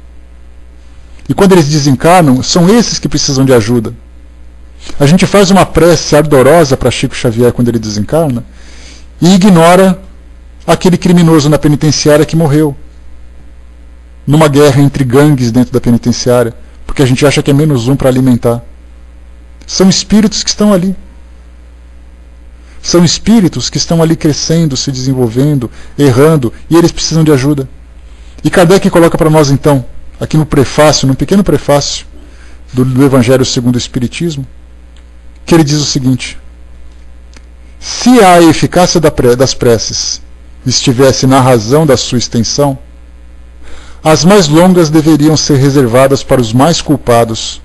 E quando eles desencarnam, são esses que precisam de ajuda. A gente faz uma prece ardorosa para Chico Xavier quando ele desencarna e ignora aquele criminoso na penitenciária que morreu numa guerra entre gangues dentro da penitenciária, porque a gente acha que é menos um para alimentar. São espíritos que estão ali. São espíritos que estão ali crescendo, se desenvolvendo, errando, e eles precisam de ajuda. E Kardec coloca para nós então, aqui no prefácio, num pequeno prefácio do Evangelho segundo o Espiritismo, que ele diz o seguinte: se a eficácia das preces estivesse na razão da sua extensão, As mais longas deveriam ser reservadas para os mais culpados,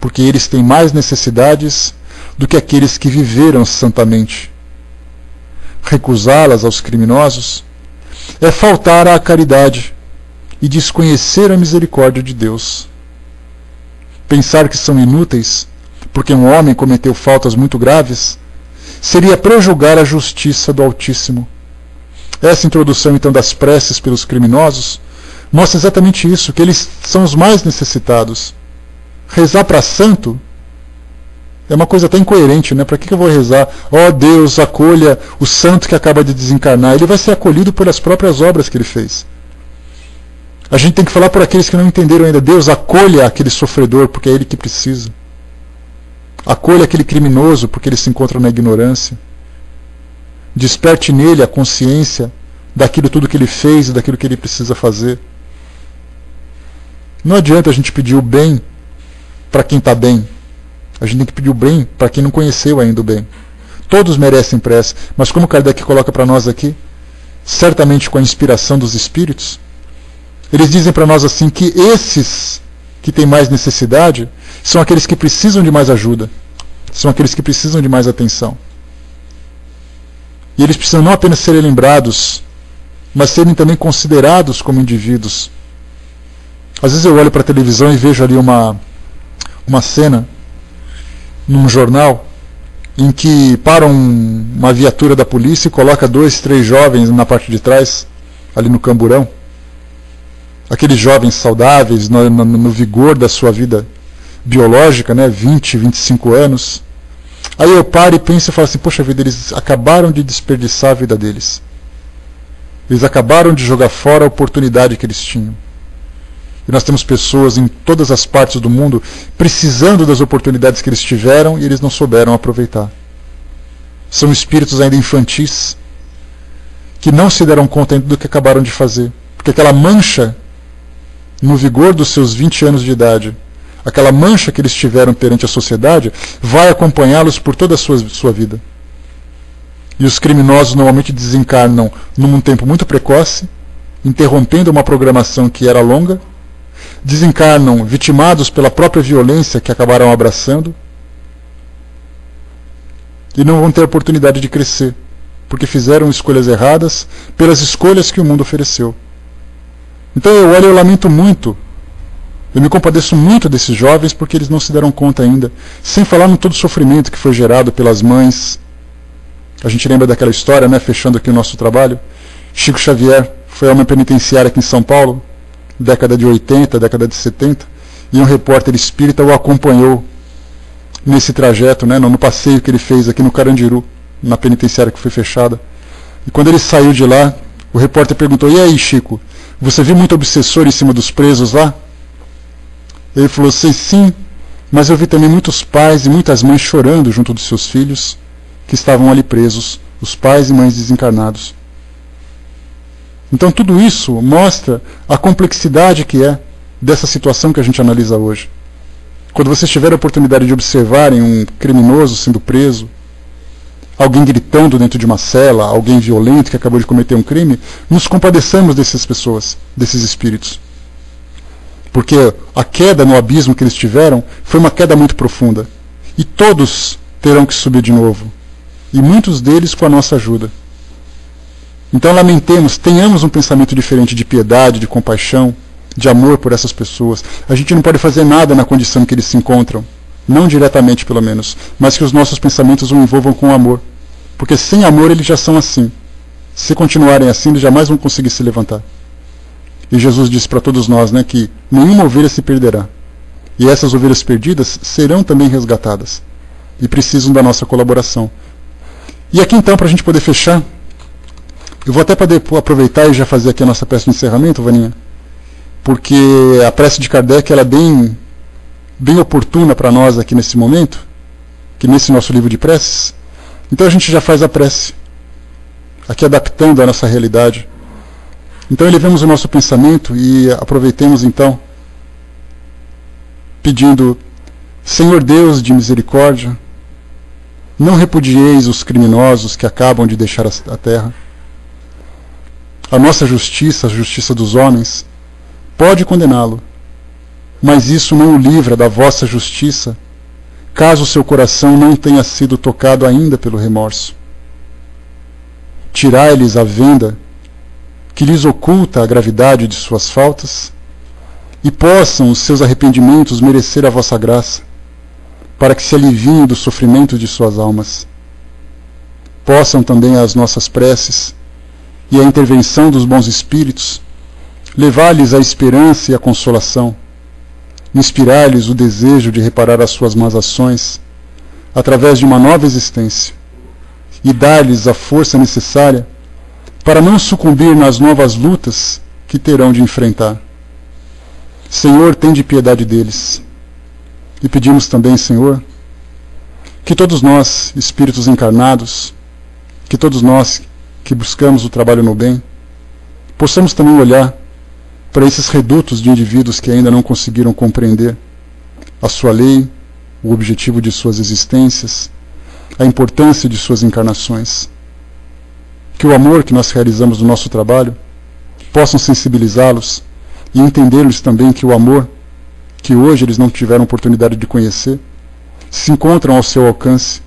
porque eles têm mais necessidades do que aqueles que viveram santamente. Recusá-las aos criminosos é faltar à caridade e desconhecer a misericórdia de Deus. Pensar que são inúteis porque um homem cometeu faltas muito graves seria prejulgar a justiça do Altíssimo. Essa introdução, então, das preces pelos criminosos mostra exatamente isso, que eles são os mais necessitados. Rezar para santo é uma coisa até incoerente, né? Para que eu vou rezar? Ó Deus, acolha o santo que acaba de desencarnar. Ele vai ser acolhido pelas próprias obras que ele fez. A gente tem que falar por aqueles que não entenderam ainda. Deus, acolha aquele sofredor, porque é ele que precisa. Acolha aquele criminoso, porque ele se encontra na ignorância. Desperte nele a consciência daquilo tudo que ele fez e daquilo que ele precisa fazer. Não adianta a gente pedir o bem para quem está bem. A gente tem que pedir o bem para quem não conheceu ainda o bem. Todos merecem prece, mas como Kardec coloca para nós aqui, certamente com a inspiração dos Espíritos, eles dizem para nós assim que esses que têm mais necessidade são aqueles que precisam de mais ajuda, são aqueles que precisam de mais atenção. E eles precisam não apenas serem lembrados, mas serem também considerados como indivíduos. Às vezes eu olho para a televisão e vejo ali uma cena num jornal em que para uma viatura da polícia e coloca 2, 3 jovens na parte de trás, ali no camburão. Aqueles jovens saudáveis, no vigor da sua vida biológica, né, 20, 25 anos. Aí eu paro e penso e falo assim, poxa vida, eles acabaram de desperdiçar a vida deles. Eles acabaram de jogar fora a oportunidade que eles tinham. E nós temos pessoas em todas as partes do mundo precisando das oportunidades que eles tiveram e eles não souberam aproveitar. São espíritos ainda infantis que não se deram conta ainda do que acabaram de fazer. Porque aquela mancha no vigor dos seus 20 anos de idade, aquela mancha que eles tiveram perante a sociedade, vai acompanhá-los por toda a sua vida. E os criminosos normalmente desencarnam num tempo muito precoce, interrompendo uma programação que era longa, desencarnam vitimados pela própria violência que acabaram abraçando, e não vão ter oportunidade de crescer, porque fizeram escolhas erradas pelas escolhas que o mundo ofereceu. Então eu olho e eu lamento muito, eu me compadeço muito desses jovens porque eles não se deram conta ainda, sem falar no todo o sofrimento que foi gerado pelas mães. A gente lembra daquela história, né, fechando aqui o nosso trabalho. Chico Xavier foi a uma penitenciária aqui em São Paulo, década de 80, década de 70, e um repórter espírita o acompanhou nesse trajeto, né, no passeio que ele fez aqui no Carandiru, na penitenciária que foi fechada. E quando ele saiu de lá, o repórter perguntou, e aí, Chico, você viu muito obsessor em cima dos presos lá? Ele falou assim, sim, mas eu vi também muitos pais e muitas mães chorando junto dos seus filhos que estavam ali presos, os pais e mães desencarnados. Então tudo isso mostra a complexidade que é dessa situação que a gente analisa hoje. Quando vocês tiverem a oportunidade de observarem um criminoso sendo preso, alguém gritando dentro de uma cela, alguém violento que acabou de cometer um crime, nos compadeçamos dessas pessoas, desses espíritos. Porque a queda no abismo que eles tiveram foi uma queda muito profunda. E todos terão que subir de novo. E muitos deles com a nossa ajuda. Então lamentemos, tenhamos um pensamento diferente de piedade, de compaixão, de amor por essas pessoas. A gente não pode fazer nada na condição em que eles se encontram. Não diretamente, pelo menos, mas que os nossos pensamentos o envolvam com amor. Porque sem amor eles já são assim. Se continuarem assim, eles jamais vão conseguir se levantar. E Jesus disse para todos nós, né, que nenhuma ovelha se perderá. E essas ovelhas perdidas serão também resgatadas. E precisam da nossa colaboração. E aqui então, para a gente poder fechar, eu vou até poder aproveitar e já fazer aqui a nossa prece de encerramento, Vaninha, porque a prece de Kardec ela é bem oportuna para nós aqui nesse momento, que nesse nosso livro de preces. Então a gente já faz a prece, aqui adaptando a nossa realidade. Então elevemos o nosso pensamento e aproveitemos então, pedindo, Senhor Deus de misericórdia, não repudieis os criminosos que acabam de deixar a terra. A nossa justiça, a justiça dos homens, pode condená-lo, mas isso não o livra da vossa justiça, caso seu coração não tenha sido tocado ainda pelo remorso. Tirai-lhes a venda que lhes oculta a gravidade de suas faltas, e possam os seus arrependimentos merecer a vossa graça, para que se aliviem do sofrimento de suas almas. Possam também as nossas preces e a intervenção dos bons espíritos levar-lhes a esperança e a consolação, inspirar-lhes o desejo de reparar as suas más ações através de uma nova existência e dar-lhes a força necessária para não sucumbir nas novas lutas que terão de enfrentar. Senhor, tende piedade deles. E pedimos também, Senhor, que todos nós, espíritos encarnados, que todos nós que buscamos o trabalho no bem, possamos também olhar para esses redutos de indivíduos que ainda não conseguiram compreender a sua lei, o objetivo de suas existências, a importância de suas encarnações. Que o amor que nós realizamos no nosso trabalho possam sensibilizá-los e entender-lhes também que o amor, que hoje eles não tiveram oportunidade de conhecer, se encontram ao seu alcance,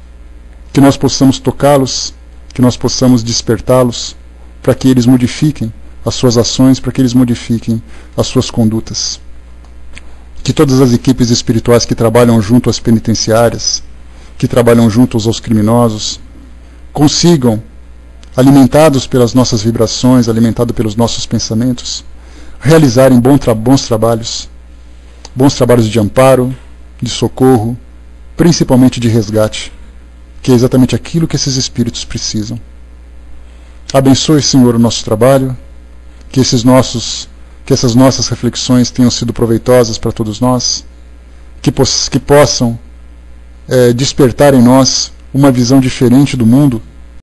que nós possamos tocá-los, que nós possamos despertá-los, para que eles modifiquem as suas ações, para que eles modifiquem as suas condutas. Que todas as equipes espirituais que trabalham junto às penitenciárias, que trabalham junto aos criminosos, consigam, alimentados pelas nossas vibrações, alimentados pelos nossos pensamentos, realizarem bons trabalhos de amparo, de socorro, principalmente de resgate, que é exatamente aquilo que esses espíritos precisam. Abençoe, Senhor, o nosso trabalho, que essas nossas reflexões tenham sido proveitosas para todos nós, que possam despertar em nós uma visão diferente do mundo